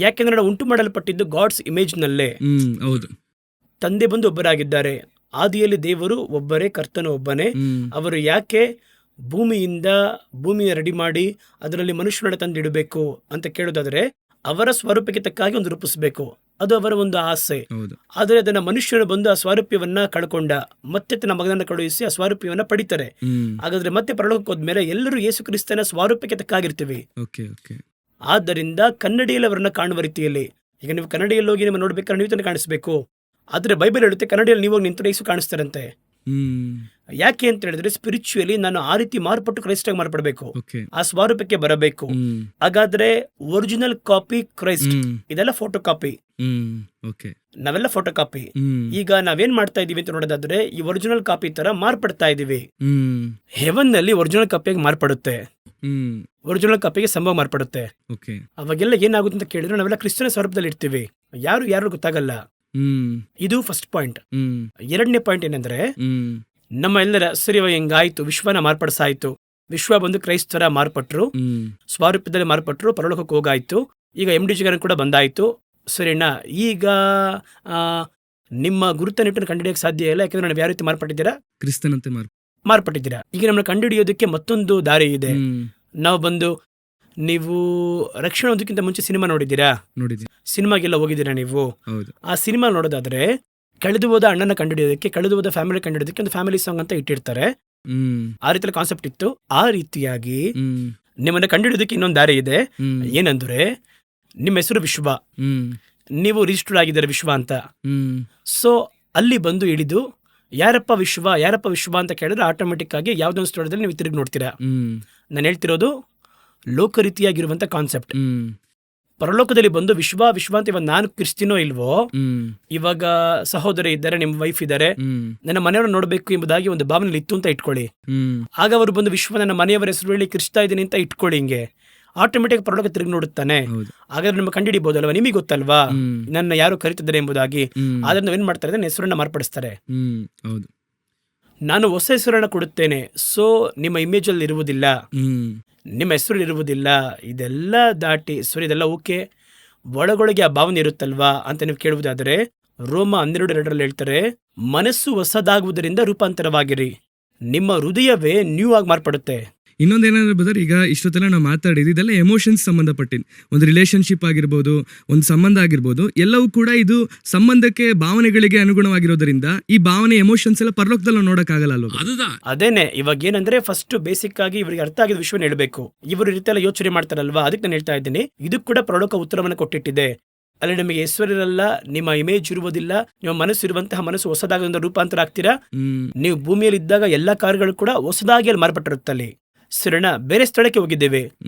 ಯಾಕೆಂದ್ರೆ ನಾವು ಉಂಟು ಮಾಡಲ್ಪಟ್ಟಿದ್ದು ಗಾಡ್ಸ್ ಇಮೇಜ್ ನಲ್ಲೇ. ತಂದೆ ಬಂದು ಒಬ್ಬರಾಗಿದ್ದಾರೆ, ಆದಿಯಲ್ಲಿ ದೇವರು ಒಬ್ಬರೇ, ಕರ್ತನು ಒಬ್ಬನೇ. ಅವರು ಯಾಕೆ ಭೂಮಿಯ ರೆಡಿ ಮಾಡಿ ಅದರಲ್ಲಿ ಮನುಷ್ಯನೊಡ ತಂದಿಡಬೇಕು ಅಂತ ಕೇಳೋದಾದ್ರೆ, ಅವರ ಸ್ವರೂಪಕ್ಕೆ ತಕ್ಕಾಗಿ ಒಂದು ರೂಪಿಸಬೇಕು, ಅದು ಅವರ ಒಂದು ಆಸೆ. ಆದರೆ ಅದನ್ನ ಮನುಷ್ಯನು ಬಂದು ಆ ಸ್ವಾರೂಪ್ಯವನ್ನ ಕಳ್ಕೊಂಡ, ಮತ್ತೆ ತನ್ನ ಮಗನನ್ನ ಕಳುಹಿಸಿ ಆ ಸ್ವಾರೂಪ್ಯವನ್ನ ಪಡಿತಾರೆ. ಹಾಗಾದ್ರೆ ಮತ್ತೆ ಪರಲೋಕಕ್ಕೆ ಹೋದ್ಮೇಲೆ ಎಲ್ಲರೂ ಯೇಸು ಕ್ರಿಸ್ತನ ಸ್ವಾರೂಪಕ್ಕೆ ತಕ್ಕಾಗಿರ್ತೀವಿ. ಆದ್ದರಿಂದ ಕನ್ನಡಿಯಲ್ಲಿ ಅವರನ್ನ ಕಾಣುವ ರೀತಿಯಲ್ಲಿ, ಈಗ ನೀವು ಕನ್ನಡಿಯಲ್ಲಿ ಹೋಗಿ ನಿಮ್ಮ ನೋಡ್ಬೇಕಾದ್ರೆ ನೀವು ತಾನೇ ಕಾಣಿಸ್ಬೇಕು. ಆದ್ರೆ ಬೈಬಲ್ ಹೇಳುತ್ತೆ ಕನ್ನಡಿಯಲ್ಲಿ ನೀವು ನಿಂತರೆ ಯೇಸು ಕಾಣಿಸ್ತಾರಂತೆ. ಯಾಕೆ ಅಂತ ಹೇಳಿದ್ರೆ, ಸ್ಪಿರಿಚುವಲಿ ನಾನು ಆ ರೀತಿ ಮಾರ್ಪಟ್ಟು ಕ್ರೈಸ್ಟಾಗಿ ಮಾರ್ಪಡಬೇಕು, ಆ ಸ್ವರೂಪಕ್ಕೆ ಬರಬೇಕು. ಹಾಗಾದ್ರೆ ಒರಿಜಿನಲ್ ಕಾಪಿ ಕ್ರೈಸ್ಟ್, ಇದೆಲ್ಲ ಫೋಟೋ ಕಾಪಿ, ನಾವೆಲ್ಲ ಫೋಟೋ ಕಾಪಿ. ಈಗ ನಾವೇನ್ ಮಾಡ್ತಾ ಇದೀವಿ ಅಂತ ನೋಡೋದಾದ್ರೆ, ಈ ಒರಿಜಿನಲ್ ಕಾಪಿ ತರ ಮಾರ್ಪಡ್ತಾ ಇದೀವಿ. ಹೆವನ್ ನಲ್ಲಿ ಒರಿಜಿನಲ್ ಕಾಪಿಯಾಗಿ ಮಾರ್ಪಡುತ್ತೆ, ಒರಿಜಿನಲ್ ಕಾಪಿಗೆ ಸಂಭವ ಮಾರ್ಪಡುತ್ತೆ. ಅವಾಗೆಲ್ಲ ಏನಾಗುತ್ತೆ ಅಂತ ಕೇಳಿದ್ರೆ, ನಾವೆಲ್ಲ ಕ್ರಿಸ್ತನ ಸ್ವರೂಪದಲ್ಲಿ ಇರ್ತೀವಿ, ಯಾರು ಗೊತ್ತಾಗಲ್ಲ. ಇದು ಫಸ್ಟ್ ಪಾಯಿಂಟ್. ಎರಡನೇ ಪಾಯಿಂಟ್ ಏನಂದ್ರೆ, ನಮ್ಮ ಎಲ್ಲರ ಸರಿ ಹಿಂಗಾಯ್ತು, ವಿಶ್ವನ ಮಾರ್ಪಡಿಸಾಯ್ತು, ವಿಶ್ವ ಬಂದು ಕ್ರೈಸ್ತರ ಮಾರ್ಪಟ್ರು, ಸ್ವಾರೂಪ್ಯದಲ್ಲಿ ಮಾರ್ಪಟ್ರು, ಪರಲೋಕಕ್ಕೆ ಹೋಗಾಯ್ತು. ಈಗ MDG ಕೂಡ ಬಂದಾಯ್ತು, ಸರಿನಾ? ಈಗ ನಿಮ್ಮ ಗುರುತನಿಟ್ಟನ್ನು ಕಂಡುಹಿಡಿಯೋಕೆ ಸಾಧ್ಯ ಇಲ್ಲ, ಯಾಕಂದ್ರೆ ನಾವು ಯಾವ ರೀತಿ ಮಾರ್ಪಟ್ಟಿದ್ದೀರಾ? ಕ್ರಿಸ್ತನಂತೆ ಮಾರ್ಪಟ್ಟಿದ್ದೀರಾ. ಈಗ ನಮ್ಮನ್ನು ಕಂಡುಹಿಡಿಯೋದಕ್ಕೆ ಮತ್ತೊಂದು ದಾರಿ ಇದೆ. ನಾವು ಬಂದು, ನೀವು ರಕ್ಷಣೆ ಹೊಂದಕ್ಕಿಂತ ಮುಂಚೆ ಸಿನಿಮಾ ನೋಡಿದ್ದೀರಾ? ನೋಡಿದ್ದೀನಿ. ಸಿನಿಮಾಗೆಲ್ಲ ಹೋಗಿದ್ದೀರಾ ನೀವು? ಹೌದು. ಆ ಸಿನಿಮಾ ನೋಡೋದಾದ್ರೆ ಕಳೆದು ಹೋದ ಅಣ್ಣನ ಕಂಡುಹಿಡಿಯೋದಕ್ಕೆ, ಕಳೆದು ಹೋದ ಫ್ಯಾಮಿಲಿ ಕಂಡುಹಿಡಿಯೋದಕ್ಕೆ ಒಂದು ಫ್ಯಾಮಿಲಿ ಸಾಂಗ್ ಅಂತ ಇಟ್ಟಿರ್ತಾರೆ. ಆ ರೀತಿಯಲ್ಲಿ ಕಾನ್ಸೆಪ್ಟ್ ಇತ್ತು. ಆ ರೀತಿಯಾಗಿ ನಿಮ್ಮನ್ನ ಕಂಡುಹಿಡಿಯೋದಕ್ಕೆ ಇನ್ನೊಂದು ದಾರಿ ಇದೆ. ಏನಂದ್ರೆ, ನಿಮ್ಮ ಹೆಸರು ವಿಶ್ವ, ನೀವು ರಿಜಿಸ್ಟರ್ಡ್ ಆಗಿದ್ದಾರೆ ವಿಶ್ವ ಅಂತ. ಸೊ ಅಲ್ಲಿ ಬಂದು ಹಿಡಿದು ಯಾರಪ್ಪ ವಿಶ್ವ ಅಂತ ಕೇಳಿದ್ರೆ ಆಟೋಮೆಟಿಕ್ ಆಗಿ ಯಾವ್ದೊಂದು ಸ್ಥಳದಲ್ಲಿ ನೀವು ತಿರುಗಿ ನೋಡ್ತೀರಾ. ನಾನು ಹೇಳ್ತಿರೋದು ಲೋಕರೀತಿಯಾಗಿರುವಂತ ಕಾನ್ಸೆಪ್ಟ್. ಪರಲೋಕದಲ್ಲಿ ಬಂದು ವಿಶ್ವ ಅಂತ ಇವಾಗ ನಾನು ಕ್ರಿಸ್ತಿನೋ ಇಲ್ವೋ, ಇವಾಗ ಸಹೋದರ ಇದ್ದಾರೆ, ನಿಮ್ಮ ವೈಫ್ ಇದ್ದಾರೆ, ನನ್ನ ಮನೆಯವರು ನೋಡ್ಬೇಕು ಎಂಬುದಾಗಿ ಒಂದು ಭಾವನೆ ಇತ್ತು ಅಂತ ಇಟ್ಕೊಳ್ಳಿ. ಆಗ ಅವರು ಬಂದು ವಿಶ್ವ ನನ್ನ ಮನೆಯವರ ಹೆಸರು ಹೇಳಿ ಕ್ರಿಸ್ತಾ ಇದ್ದೀನಿ ಅಂತ ಇಟ್ಕೊಳ್ಳಿ. ಹಿಂಗೆ ಆಟೋಮೆಟಿಕ್ ಪರಲೋಕ ತಿರುಗಿ ನೋಡುತ್ತಾನೆ. ಹಾಗಾದ್ರೆ ನಮ್ಮ ಕಂಡುಹಿಡಿಬಹುದಲ್ವಾ? ನಿಮಗೆ ಗೊತ್ತಲ್ವಾ ನನ್ನ ಯಾರು ಕರೀತಿದ್ದಾರೆ ಎಂಬುದಾಗಿ. ಆದ್ರೆ ನಾವೇನ್ ಮಾಡ್ತಾರೆ, ನನ್ನ ಹೆಸರನ್ನ ಮಾರ್ಪಡಿಸ್ತಾರೆ. ನಾನು ಹೊಸ ಹೆಸರನ್ನ ಕೊಡುತ್ತೇನೆ, ಸೊ ನಿಮ್ಮ ಇಮೇಜ್ ಅಲ್ಲಿ ಇರುವುದಿಲ್ಲ, ನಿಮ್ಮ ಹೆಸರು ಇರುವುದಿಲ್ಲ. ಇದೆಲ್ಲ ದಾಟಿ ಸರಿ, ಇದೆಲ್ಲ ಓಕೆ, ಒಳಗೊಳಗೆ ಆ ಭಾವನೆ ಇರುತ್ತಲ್ವಾ ಅಂತ ನೀವು ಕೇಳುವುದಾದರೆ ರೋಮ 12:2 ಹೇಳ್ತಾರೆ, ಮನಸ್ಸು ಹೊಸದಾಗುವುದರಿಂದ ರೂಪಾಂತರವಾಗಿರಿ, ನಿಮ್ಮ ಹೃದಯವೇ ನ್ಯೂ ಆಗಿ ಮಾರ್ಪಡುತ್ತೆ. ಇನ್ನೊಂದೇನಾದ್ರೆ ಬ್ರದರ್, ಈಗ ಇಷ್ಟೊತ್ತೆಲ್ಲ ನಾವು ಮಾತಾಡಿದ್ದು ಇದೆಲ್ಲ ಎಮೋಷನ್ಸ್ ಸಂಬಂಧಪಟ್ಟಿದ್ದು. ಒಂದು ರಿಲೇಶನ್ಶಿಪ್ ಆಗಿರ್ಬೋದು, ಒಂದು ಸಂಬಂಧ ಆಗಿರ್ಬೋದು, ಎಲ್ಲವೂ ಕೂಡ ಇದು ಸಂಬಂಧಕ್ಕೆ ಭಾವನೆಗಳಿಗೆ ಅನುಗುಣವಾಗಿರೋದ್ರಿಂದ ಈ ಭಾವನೆ ಎಮೋಷನ್ಸ್ ಎಲ್ಲ ಪರಲೋಕದಲ್ಲಿ ನಾವು ನೋಡಕ್ಕಾಗಲ್ಲ ಅಲ್ವಾ? ಅದೇನೆ ಇವಾಗ ಏನಂದ್ರೆ, ಫಸ್ಟ್ ಬೇಸಿಕ್ ಆಗಿ ಇವರಿಗೆ ಅರ್ಥ ಆಗಿದ ವಿಷಯವನ್ನು ಹೇಳ್ಬೇಕು. ಇವರು ಈ ರೀತಿ ಎಲ್ಲ ಯೋಚನೆ ಮಾಡ್ತಾರಲ್ವಾ, ಅದಕ್ಕೆ ನಾನು ಹೇಳ್ತಾ ಇದ್ದೀನಿ, ಇದು ಕೂಡ ಪರಲೋಕ ಉತ್ತರವನ್ನು ಕೊಟ್ಟಿಟ್ಟಿದೆ. ಅಲ್ಲಿ ನಿಮಗೆ ಹೆಸರಿರಲ್ಲ, ನಿಮ್ಮ ಇಮೇಜ್ ಇರುವುದಿಲ್ಲ, ನಿಮ್ಮ ಮನಸ್ಸು ಇರುವಂತಹ ಮನಸ್ಸು ಹೊಸದಾಗಿ ರೂಪಾಂತರ ಆಗ್ತೀರಾ. ನೀವು ಭೂಮಿಯಲ್ಲಿ ಇದ್ದಾಗ ಎಲ್ಲಾ ಕಾರ್ಯಗಳು ಕೂಡ ಹೊಸದಾಗಿ ಅಲ್ಲಿ ಮಾರ್ಪಟ್ಟಿರುತ್ತಲ್ಲಿ. ಸರಿನಾ? ಬೇರೆ ಸ್ಥಳಕ್ಕೆ ಹೋಗಿದ್ದೇವೆ.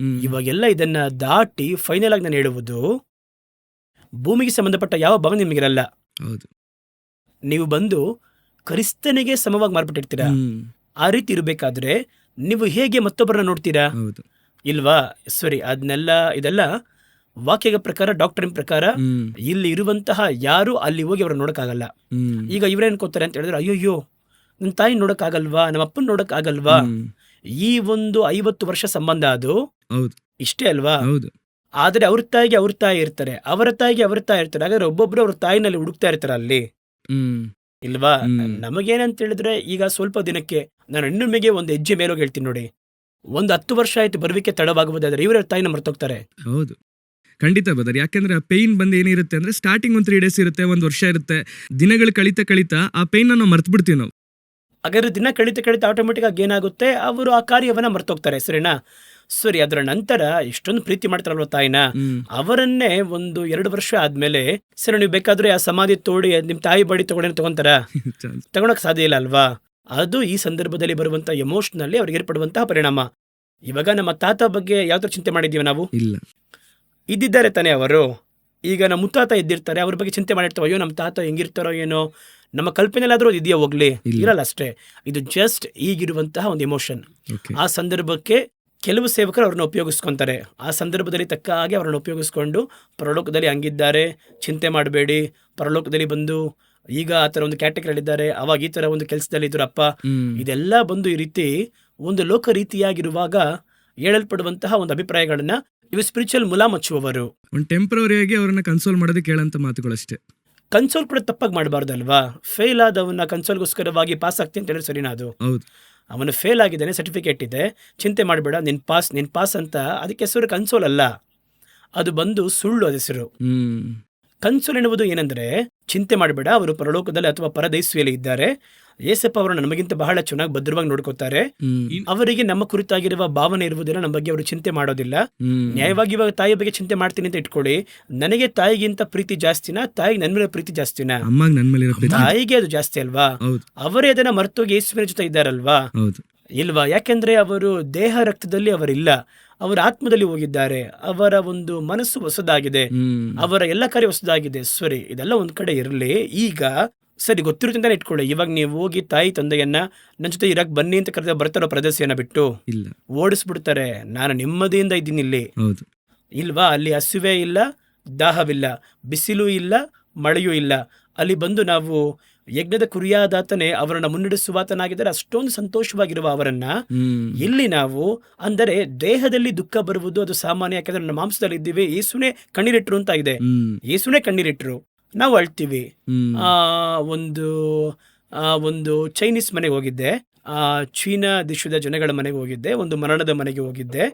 ಇವಾಗೆಲ್ಲ ಇದನ್ನ ದಾಟಿ ಫೈನಲ್ ಆಗಿ ನಾನು ಹೇಳುವುದು, ಭೂಮಿಗೆ ಸಂಬಂಧಪಟ್ಟ ಯಾವ ಭಾವನೆ ನಿಮಗಿರಲ್ಲ. ನೀವು ಬಂದು ಕ್ರಿಸ್ತನಿಗೆ ಸಮವಾಗಿ ಮಾರ್ಪಟ್ಟಿರ್ತೀರಾ. ಆ ರೀತಿ ಇರಬೇಕಾದ್ರೆ ನೀವು ಹೇಗೆ ಮತ್ತೊಬ್ಬರನ್ನ ನೋಡ್ತೀರಾ? ಇಲ್ವಾ? ಸರಿ, ಇದೆಲ್ಲ ವಾಕ್ಯದ ಪ್ರಕಾರ, ಡಾಕ್ಟರಿನ್ ಪ್ರಕಾರ ಇಲ್ಲಿ ಇರುವಂತಹ ಯಾರು ಅಲ್ಲಿ ಹೋಗಿ ಅವ್ರನ್ನ ನೋಡಕ್ಕಾಗಲ್ಲ. ಈಗ ಇವ್ರೇನ್ ಕೋತಾರೆ ಅಂತ ಹೇಳಿದ್ರೆ, ಅಯ್ಯೋ ನನ್ನ ತಾಯಿ ನೋಡಕ್ಕಾಗಲ್ವಾ, ನಮ್ಮ ಅಪ್ಪನ ನೋಡಕ್ಕಾಗಲ್ವಾ? ಈ ಒಂದು 50 ವರ್ಷ ಸಂಬಂಧ ಅದು ಇಷ್ಟೇ ಅಲ್ವಾ? ಆದ್ರೆ ಅವ್ರ ತಾಯಿ ಇರ್ತಾರೆ, ಅವರ ತಾಯಿಗೆ ಇರ್ತಾರೆ. ಹಾಗಾದ್ರೆ ಒಬ್ಬೊಬ್ರು ಅವ್ರ ತಾಯಿನಲ್ಲಿ ಹುಡುಕ್ತಾ ಇರ್ತಾರೆ ಅಲ್ಲಿ, ಇಲ್ವಾ? ನಮಗೇನಂತ ಹೇಳಿದ್ರೆ, ಈಗ ಸ್ವಲ್ಪ ದಿನಕ್ಕೆ ನಾನು ಇನ್ನೊಮ್ಮೆಗೆ ಒಂದು ಹೆಜ್ಜೆ ಮೇಲೋಗಿ ಹೇಳ್ತೀನಿ ನೋಡಿ, ಒಂದು 10 ವರ್ಷ ಆಯ್ತು ಬರುವಿಕೆ ತಡವಾಗುವುದಾದ್ರೆ ಇವರ ತಾಯಿನ ಮರ್ತೋಗ್ತಾರೆ. ಹೌದು, ಖಂಡಿತ ಬದರ್. ಯಾಕಂದ್ರೆ ಆ ಪೇನ್ ಬಂದು ಏನಿರುತ್ತೆ ಅಂದ್ರೆ, ಸ್ಟಾರ್ಟಿಂಗ್ ಒಂದು 3 days ಇರುತ್ತೆ, 1 ವರ್ಷ ಇರುತ್ತೆ, ದಿನಗಳು ಕಳೀತಾ ಆ ಪೇನ್ ನಾವು ಮರ್ತು ಬಿಡ್ತೀವಿ ನಾವು. ಹಾಗಾದ್ರೆ ದಿನ ಕಳೀತಾ ಆಟೋಮೆಟಿಕ್ ಆಗಿ ಏನಾಗುತ್ತೆ, ಅವರು ಆ ಕಾರ್ಯವನ್ನ ಮರ್ತೋಗ್ತಾರೆ. ಸರಿನಾ? ಸರಿ, ಅದರ ನಂತರ ಇಷ್ಟೊಂದು ಪ್ರೀತಿ ಮಾಡ್ತಾರಲ್ವ ತಾಯಿನ, ಅವರನ್ನೇ ಒಂದು 2 ವರ್ಷ ಆದ್ಮೇಲೆ, ಸರಿ ನೀವು ಬೇಕಾದ್ರೆ ಆ ಸಮಾಧಿ ತೋಡಿ ನಿಮ್ ತಾಯಿ ಬಡಿ ತಗೊಂತಾರ? ತಗೊಳಕ್ ಸಾಧ್ಯ ಇಲ್ಲ ಅಲ್ವಾ? ಅದು ಈ ಸಂದರ್ಭದಲ್ಲಿ ಬರುವಂತ ಎಮೋಷನಲ್ಲಿ ಅವ್ರಿಗೆ ಏರ್ಪಡುವಂತಹ ಪರಿಣಾಮ. ಇವಾಗ ನಮ್ಮ ತಾತ ಬಗ್ಗೆ ಯಾವ್ದಾರು ಚಿಂತೆ ಮಾಡಿದೀವಿ ನಾವು? ಇಲ್ಲ. ಇದ್ದಿದ್ದಾರೆ ತಾನೇ ಅವರು. ಈಗ ನಮ್ಮ ಮುತ್ತಾತ ಇದ್ದಿರ್ತಾರೆ, ಅವ್ರ ಬಗ್ಗೆ ಚಿಂತೆ ಮಾಡಿರ್ತಾವ, ಅಯ್ಯೋ ನಮ್ಮ ತಾತ ಹೆಂಗಿರ್ತಾರೋ ಏನೋ, ನಮ್ಮ ಕಲ್ಪನೆಯಲ್ಲಾದ್ರೂ ಇದೆಯಾ? ಹೋಗ್ಲಿ, ಇರಲ್ಲ ಅಷ್ಟೇ. ಇದು ಜಸ್ಟ್ ಈಗಿರುವಂತಹ ಒಂದು ಎಮೋಷನ್. ಆ ಸಂದರ್ಭಕ್ಕೆ ಕೆಲವು ಸೇವಕರು ಅವ್ರನ್ನ ಉಪಯೋಗಿಸ್ಕೊಂತಾರೆ. ಆ ಸಂದರ್ಭದಲ್ಲಿ ತಕ್ಕ ಹಾಗೆ ಅವ್ರನ್ನ ಉಪಯೋಗಿಸ್ಕೊಂಡು, ಪರಲೋಕದಲ್ಲಿ ಹಂಗಿದ್ದಾರೆ, ಚಿಂತೆ ಮಾಡಬೇಡಿ, ಪರಲೋಕದಲ್ಲಿ ಬಂದು ಈಗ ಆ ಥರ ಒಂದು ಕ್ಯಾಟಗರಿಲಿದ್ದಾರೆ, ಅವಾಗ ಈ ಥರ ಒಂದು ಕೆಲಸದಲ್ಲಿ ಇದ್ರಪ್ಪ, ಇದೆಲ್ಲ ಬಂದು ಈ ರೀತಿ ಒಂದು ಲೋಕ ರೀತಿಯಾಗಿರುವಾಗ ಹೇಳಲ್ಪಡುವಂತಹ ಒಂದು ಅಭಿಪ್ರಾಯಗಳನ್ನ ಇವು ಸ್ಪಿರಿಚುವಲ್ ಮುಲಾಮಚ್ಚುವವರು. ಒಂದು ಟೆಂಪರರಿಯಾಗಿ ಅವರನ್ನ ಕನ್ಸೋಲ್ ಮಾಡೋದಕ್ಕೆ ಹೇಳಂತ ಮಾತುಗಳಷ್ಟೇ. ಕನ್ಸೋಲ್ ಕೂಡ ತಪ್ಪಾಗಿ ಮಾಡಬಾರ್ದಲ್ವಾ? ಫೇಲ್ ಆದವನ್ನ ಕನ್ಸೋಲ್ಗೋಸ್ಕರವಾಗಿ ಪಾಸ್ ಆಗ್ತೀನಿ ಅಂತ ಹೇಳಿದ್ರೆ ಸರಿನಾ? ಅದು ಅವನು ಫೇಲ್ ಆಗಿದ್ದಾನೆ, ಸರ್ಟಿಫಿಕೇಟ್ ಇದೆ, ಚಿಂತೆ ಮಾಡಬೇಡ, ನಿನ್ ಪಾಸ್ ಅಂತ. ಅದಕ್ಕೆ ಹೆಸರು ಕನ್ಸೋಲ್ ಅಲ್ಲ, ಅದು ಬಂದು ಸುಳ್ಳು. ಅದು ಹೆಸರು ಕನ್ಸೋಲ್ ಎನ್ನುವುದು ಏನಂದ್ರೆ, ಚಿಂತೆ ಮಾಡಬೇಡ, ಅವರು ಪರಲೋಕದಲ್ಲಿ ಅಥವಾ ಪರದೇಶಿಯಲ್ಲಿ ಇದ್ದಾರೆ, ಏಸಪ್ಪ ಅವರು ನಮಗಿಂತ ಬಹಳ ಚೆನ್ನಾಗಿ ಭದ್ರವಾಗಿ ನೋಡ್ಕೋತಾರೆ, ಅವರಿಗೆ ನಮ್ಮ ಕುರಿತಾಗಿರುವ ಭಾವನೆ ಇರುವುದಿಲ್ಲ, ನಮ್ಮ ಬಗ್ಗೆ ಅವರು ಚಿಂತೆ ಮಾಡೋದಿಲ್ಲ. ನ್ಯಾಯವಾಗಿ ಇವಾಗ ತಾಯಿ ಬಗ್ಗೆ ಚಿಂತೆ ಮಾಡ್ತೀನಿ ಅಂತ ಇಟ್ಕೊಳ್ಳಿ, ನನಗೆ ತಾಯಿಗಿಂತ ಪ್ರೀತಿ ಜಾಸ್ತಿನಾ, ತಾಯಿಗೆ ನನ್ನ ಮೇಲೆ ಪ್ರೀತಿ ಜಾಸ್ತಿನಾ? ತಾಯಿಗೆ ಅದು ಜಾಸ್ತಿ ಅಲ್ವಾ? ಅವರೇ ಅದನ್ನ ಮರ್ತೋಗಿ ಯೇಸುವಿನ ಜೊತೆ ಇದ್ದಾರಲ್ವಾ? ಇಲ್ವಾ? ಯಾಕೆಂದ್ರೆ ಅವರು ದೇಹ ರಕ್ತದಲ್ಲಿ ಅವರಿಲ್ಲ, ಅವರ ಆತ್ಮದಲ್ಲಿ ಹೋಗಿದ್ದಾರೆ, ಅವರ ಒಂದು ಮನಸ್ಸು ಹೊಸದಾಗಿದೆ, ಅವರ ಎಲ್ಲ ಕಾರ್ಯ ಹೊಸದಾಗಿದೆ. ಸರಿ, ಇದೆಲ್ಲ ಒಂದ್ ಕಡೆ ಇರಲಿ. ಈಗ ಸರಿ, ಗೊತ್ತಿರುತ್ತಂತಾನೆ ಇಟ್ಕೊಳ್ಳಿ, ಇವಾಗ ನೀವು ಹೋಗಿ ತಾಯಿ ತಂದೆಯನ್ನ ನನ್ನ ಜೊತೆ ಇರಕ್ ಬನ್ನಿ ಅಂತ ಕರೆದ ಬರ್ತಾರೋ ಪ್ರದೇಶನ ಬಿಟ್ಟು ಓಡಿಸ್ಬಿಡ್ತಾರೆ. ನಾನು ನೆಮ್ಮದಿಯಿಂದ ಇದ್ದೀನಿ ಇಲ್ಲಿ, ಇಲ್ವಾ? ಅಲ್ಲಿ ಹಸುವೆ ಇಲ್ಲ, ದಾಹವಿಲ್ಲ, ಬಿಸಿಲು ಇಲ್ಲ, ಮಳೆಯೂ ಇಲ್ಲ. ಅಲ್ಲಿ ಬಂದು ನಾವು ಯಜ್ಞದ ಕುರಿಯಾದಾತನೇ ಅವರನ್ನ ಮುನ್ನಡೆಸುವಾತನಾಗಿದ್ದಾರೆ. ಅಷ್ಟೊಂದು ಸಂತೋಷವಾಗಿರುವ ಅವರನ್ನ ಇಲ್ಲಿ ನಾವು ಅಂದರೆ ದೇಹದಲ್ಲಿ ದುಃಖ ಬರುವುದು ಅದು ಸಾಮಾನ್ಯ. ಯಾಕಂದ್ರೆ ನಮ್ಮ ಮಾಂಸದಲ್ಲಿ ಇದ್ದೀವಿ. ಯೇಸುನೇ ಕಣ್ಣೀರಿಟ್ರು ಅಂತ ಇದೆ. ಯೇಸುನೇ ಕಣ್ಣೀರಿಟ್ರು, ನಾವು ಅಳ್ತೀವಿ. ಆ ಒಂದು ಒಂದು ಚೈನೀಸ್ ಮನೆಗೆ ಹೋಗಿದ್ದೆ, ಚೀನಾ ದೇಶದ ಜನಗಳ ಮನೆಗೆ ಹೋಗಿದ್ದೆ, ಒಂದು ಮರಣದ ಮನೆಗೆ ಹೋಗಿದ್ದೆ.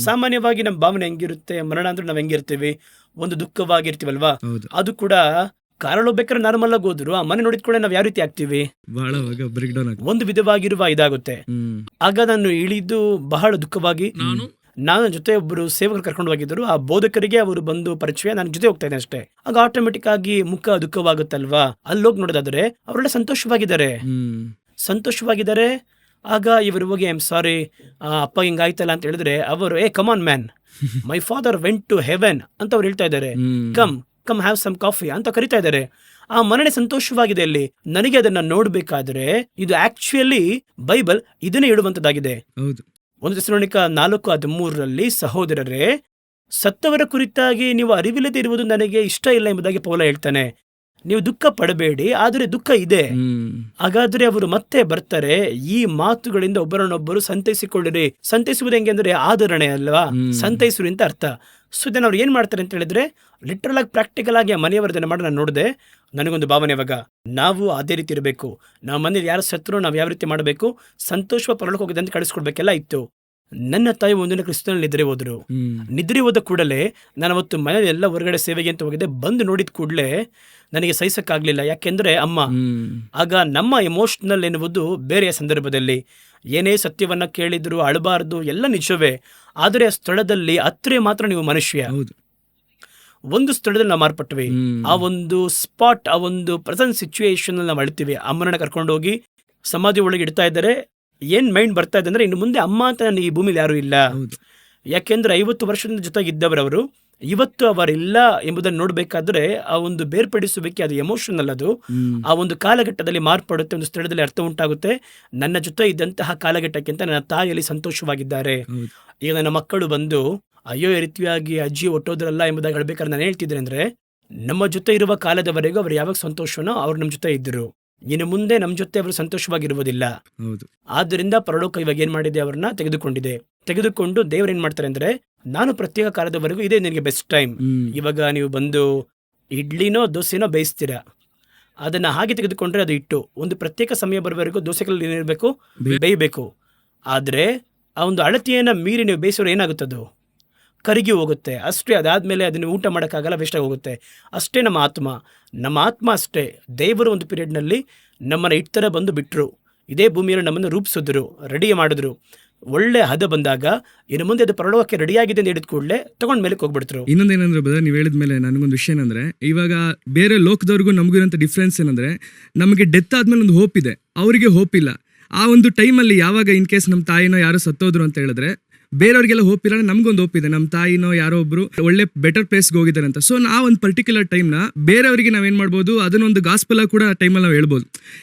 ಸಾಮಾನ್ಯವಾಗಿ ನಮ್ಮ ಭಾವನೆ ಹೆಂಗಿರುತ್ತೆ, ಮರಣ ಅಂದ್ರೆ ನಾವ್ ಹೆಂಗಿರ್ತೀವಿ, ಒಂದು ದುಃಖವಾಗಿರ್ತೀವಲ್ವಾ. ಅದು ಕೂಡ ಕಾರಲ್ಲಿ ಹೋಗ್ಬೇಕಾದ್ರೆ ನಾರ್ಮಲ್ ಆಗಿ ಹೋದ್ರು ಆ ಮನೆ ನೋಡಿದ ಕೂಡ ನಾವ್ ಯಾವ ರೀತಿ ಆಗ್ತೀವಿ, ಒಂದು ವಿಧವಾಗಿರುವ ಇದಾಗುತ್ತೆ. ಆಗ ನಾನು ಇಳಿದು ಬಹಳ ದುಃಖವಾಗಿ, ನಾನು ಜೊತೆ ಒಬ್ಬರು ಸೇವಕರು ಕರ್ಕೊಂಡು ಹೋಗಿದ್ರು. ಆ ಬೋಧಕರಿಗೆ ಅವರು ಬಂದು ಪರಿಚಯ, ನಾನು ಜೊತೆ ಹೋಗ್ತಾ ಇದ್ದೆ ಅಷ್ಟೇ. ಆಗ ಆಟೋಮೆಟಿಕ್ ಆಗಿ ಮುಖ ದುಃಖವಾಗುತ್ತಲ್ವಾ. ಅಲ್ಲೋಗಿ ನೋಡೋದಾದ್ರೆ ಅವರೆಲ್ಲ ಸಂತೋಷವಾಗಿದ್ದಾರೆ. ಆಗ ಇವರು ಹೋಗಿ ಐ ಆಮ್ ಸಾರಿ ಅಪ್ಪ ಹಿಂಗಾಯ್ತಲ್ಲ ಅಂತ ಹೇಳಿದ್ರೆ ಅವರು come on man, my father went to heaven ಅಂತ ಅವ್ರು ಹೇಳ್ತಾ ಇದ್ದಾರೆ. ಕಮ್ ಹ್ಯಾವ್ ಸಮ್ ಕಾಫಿ ಅಂತ ಕರಿತಾ ಇದ್ದಾರೆ. ಆ ಮನೆ ಸಂತೋಷವಾಗಿದೆ. ಅಲ್ಲಿ ನನಗೆ ಅದನ್ನ ನೋಡ್ಬೇಕಾದ್ರೆ ಇದು ಆಕ್ಚುಯಲಿ ಬೈಬಲ್ ಇದನ್ನೇ ಹೇಳುವಂತದ್ದಾಗಿದೆ. 1 ಥೆಸಲೋನಿಕ 4:13 ಸಹೋದರರೇ, ಸತ್ತವರ ಕುರಿತಾಗಿ ನೀವು ಅರಿವಿಲ್ಲದೆ ಇರುವುದು ನನಗೆ ಇಷ್ಟ ಇಲ್ಲ ಎಂಬುದಾಗಿ ಪೌಲ ಹೇಳ್ತಾನೆ. ನೀವು ದುಃಖ ಪಡಬೇಡಿ, ಆದರೆ ದುಃಖ ಇದೆ. ಹಾಗಾದ್ರೆ ಅವರು ಮತ್ತೆ ಬರ್ತಾರೆ. ಈ ಮಾತುಗಳಿಂದ ಒಬ್ಬರನ್ನೊಬ್ಬರು ಸಂತೈಸಿಕೊಳ್ಳಿರಿ. ಸಂತೈಸುವುದು ಹೆಂಗೆ ಅಂದ್ರೆ ಆದರಣೆ ಅಲ್ವಾ, ಸಂತೈಸುರಿ ಅಂತ ಅರ್ಥ. ಸೊ ಇದನ್ನ ಅವ್ರು ಏನ್ ಮಾಡ್ತಾರೆ ಅಂತ ಹೇಳಿದ್ರೆ ಲಿಟ್ರಲ್ ಆಗಿ ಪ್ರಾಕ್ಟಿಕಲ್ ಆಗಿ ಆ ಮನೆಯವರದನ್ನ ಮಾಡಿ ನಾನು ನೋಡಿದೆ. ನನಗೊಂದು ಭಾವನೆ, ಇವಾಗ ನಾವು ಅದೇ ರೀತಿ ಇರಬೇಕು. ನಾವು ಮನೇಲಿ ಯಾರು ಸತ್ರು ನಾವು ಯಾವ ರೀತಿ ಮಾಡಬೇಕು, ಸಂತೋಷ ಪರಲೋಕ ಹೋಗಿದೆ ಅಂತ ಕಳಿಸ್ಕೊಡ್ಬೇಕೆಲ್ಲ ಇತ್ತು. ನನ್ನ ತಾಯಿ ಒಂದಿನ ಕ್ರಿಸ್ತನಲ್ಲಿ ನಿದ್ರೆ ಹೋದ ಕೂಡಲೇ ನಾನು ಅವತ್ತು ಮನೇಲಿ ಎಲ್ಲ ಹೊರಗಡೆ ಸೇವೆಗೆ ಅಂತ ಹೋಗಿದ್ದೆ. ಬಂದು ನೋಡಿದ ಕೂಡಲೇ ನನಗೆ ಸಹಿಸಕ್ಕಾಗ್ಲಿಲ್ಲ. ಯಾಕೆಂದ್ರೆ ಅಮ್ಮ ಆಗ ನಮ್ಮ ಎಮೋಷನಲ್ ಎನ್ನುವುದು ಬೇರೆಯ ಸಂದರ್ಭದಲ್ಲಿ ಏನೇ ಸತ್ಯವನ್ನ ಕೇಳಿದ್ರು ಅಳಬಾರ್ದು, ಎಲ್ಲ ನಿಜವೇ. ಆದರೆ ಆ ಸ್ಥಳದಲ್ಲಿ ಹತ್ರ ಮಾತ್ರ ನೀವು ಮನುಷ್ಯ. ಒಂದು ಸ್ಥಳದಲ್ಲಿ ನಾವು ಮಾರ್ಪಟ್ವಿ. ಆ ಒಂದು ಸ್ಪಾಟ್, ಆ ಒಂದು ಪ್ರೆಸೆಂಟ್ ಸಿಚುಯೇಷನ್ ನಾವು ಅಳ್ತೀವಿ. ಅಮ್ಮನ ಕರ್ಕೊಂಡು ಹೋಗಿ ಸಮಾಧಿ ಒಳಗೆ ಇಡ್ತಾ ಇದ್ದಾರೆ. ಏನ್ ಮೈಂಡ್ ಬರ್ತಾ ಇದೆ ಅಂದ್ರೆ ಇನ್ನು ಮುಂದೆ ಅಮ್ಮ ಅಂತ ನನ್ನ ಈ ಭೂಮಿಲಿ ಯಾರು ಇಲ್ಲ. ಯಾಕೆಂದ್ರೆ 50 ವರ್ಷದಿಂದ ಜೊತೆಗಿದ್ದವರವರು ಇವತ್ತು ಅವರಿಲ್ಲ ಎಂಬುದನ್ನು ನೋಡ್ಬೇಕಾದ್ರೆ ಆ ಒಂದು ಬೇರ್ಪಡಿಸುವಿಕೆ, ಅದು ಎಮೋಷನಲ್. ಅದು ಆ ಒಂದು ಕಾಲಘಟ್ಟದಲ್ಲಿ ಮಾರ್ಪಡುತ್ತೆ, ಒಂದು ಸ್ಥಳದಲ್ಲಿ ಅರ್ಥ ಉಂಟಾಗುತ್ತೆ. ನನ್ನ ಜೊತೆ ಇದ್ದಂತಹ ಕಾಲಘಟ್ಟಕ್ಕಿಂತ ನನ್ನ ತಾಯಿಯಲ್ಲಿ ಸಂತೋಷವಾಗಿದ್ದಾರೆ. ಈಗ ನನ್ನ ಮಕ್ಕಳು ಬಂದು ಅಯ್ಯೋ ಈ ರೀತಿಯಾಗಿ ಅಜ್ಜಿ ಒಟ್ಟೋದ್ರಲ್ಲ ಎಂಬುದಾಗಿ ಹೇಳ್ಬೇಕಾದ್ರೆ ನಾನು ಹೇಳ್ತಿದ್ರೆ ಅಂದ್ರೆ ನಮ್ಮ ಜೊತೆ ಇರುವ ಕಾಲದವರೆಗೂ ಅವ್ರು ಯಾವಾಗ ಸಂತೋಷನೋ ಅವ್ರು ನಮ್ಮ ಜೊತೆ ಇದ್ರು. ಇನ್ನು ಮುಂದೆ ನಮ್ಮ ಜೊತೆ ಅವರು ಸಂತೋಷವಾಗಿರುವುದಿಲ್ಲ. ಆದ್ದರಿಂದ ಪರಲೋಕ ಇವಾಗ ಏನ್ ಮಾಡಿದೆ, ಅವ್ರನ್ನ ತೆಗೆದುಕೊಂಡು ದೇವ್ರು ಏನ್ ಮಾಡ್ತಾರೆ ಅಂದ್ರೆ ನಾನು ಪ್ರತ್ಯೇಕ ಕಾಲದವರೆಗೂ ಇದೇ ನಿನಗೆ ಬೆಸ್ಟ್ ಟೈಮ್. ಇವಾಗ ನೀವು ಬಂದು ಇಡ್ಲಿನೋ ದೋಸೆನೋ ಬೇಯಿಸ್ತೀರಾ, ಅದನ್ನ ಹಾಗೆ ತೆಗೆದುಕೊಂಡ್ರೆ ಅದು ಇಟ್ಟು ಒಂದು ಪ್ರತ್ಯೇಕ ಸಮಯ ಬರುವವರೆಗೂ ದೋಸೆಗಳಲ್ಲಿ ಏನಿರಬೇಕು, ಬೇಯಬೇಕು. ಆದ್ರೆ ಆ ಒಂದು ಅಳತೆಯನ್ನ ಮೀರಿ ನೀವು ಬೇಯಿಸೋರು ಏನಾಗುತ್ತದು, ಕರಗಿ ಹೋಗುತ್ತೆ ಅಷ್ಟೇ. ಅದಾದ್ಮೇಲೆ ಅದನ್ನು ಊಟ ಮಾಡೋಕ್ಕಾಗಲ್ಲ, ವೇಸ್ಟ್ ಆಗಿ ಹೋಗುತ್ತೆ. ಅಷ್ಟೇ ನಮ್ಮ ಆತ್ಮ ಅಷ್ಟೇ. ದೇವರು ಒಂದು ಪೀರಿಯಡ್ನಲ್ಲಿ ನಮ್ಮನ್ನು ಇಟ್ಟರ ಬಂದು ಬಿಟ್ಟರು, ಇದೇ ಭೂಮಿಯಲ್ಲಿ ನಮ್ಮನ್ನು ರೂಪಿಸಿದ್ರು, ರೆಡಿ ಮಾಡಿದ್ರು. ಒಳ್ಳೆ ಹದ ಬಂದಾಗ ಇನ್ನು ಮುಂದೆ ಅದು ಪರಲೋಕಕ್ಕೆ ರೆಡಿಯಾಗಿದೆ ಅಂತ ಹೇಳಿದ ಕೂಡಲೇ ತಗೊಂಡ್ ಮೇಲೆ ಹೋಗ್ಬಿಡ್ತರು. ಇನ್ನೊಂದೇನಂದ್ರೆ ಬ್ರದರ್, ನೀವು ಹೇಳಿದ ಮೇಲೆ ನನಗೊಂದು ವಿಷಯ ಏನಂದ್ರೆ, ಇವಾಗ ಬೇರೆ ಲೋಕದವ್ರಿಗೂ ನಮಗೂ ಇರೋಂಥ ಡಿಫ್ರೆನ್ಸ್ ಏನಂದ್ರೆ, ನಮಗೆ ಡೆತ್ ಆದ್ಮೇಲೆ ಒಂದು ಹೋಪ್ ಇದೆ, ಅವರಿಗೆ ಹೋಪ್ ಇಲ್ಲ. ಆ ಒಂದು ಟೈಮಲ್ಲಿ ಯಾವಾಗ ಇನ್ ಕೇಸ್ ನಮ್ಮ ತಾಯಿನೋ ಯಾರೋ ಸತ್ತೋದ್ರು ಅಂತ ಹೇಳಿದ್ರೆ ಬೇರೆಯವ್ರಿಗೆಲ್ಲ ಹೋಪ್ ಇಲ್ಲ, ನಮ್ಗೊಂದು ಹೋಪ್ ಇದೆ, ನಮ್ಮ ತಾಯಿನೋ ಯಾರೋ ಒಬ್ರು ಒಳ್ಳೆ ಬೆಟರ್ ಪ್ಲೇಸ್ಗೆ ಹೋಗಿದ್ದಾರೆ ಅಂತ. ಸೊ ನಾವು ಒಂದು ಪರ್ಟಿಕ್ಯುಲರ್ ಟೈಮ್ನ ಬೇರೆಯವರಿಗೆ ನಾವೇನು ಮಾಡ್ಬೋದು, ಅದನ್ನೊಂದು ಗಾಸ್ಪಲ್ ಕೂಡ ಟೈಮಲ್ಲಿ ನಾವು ಹೇಳ್ಬೋದು.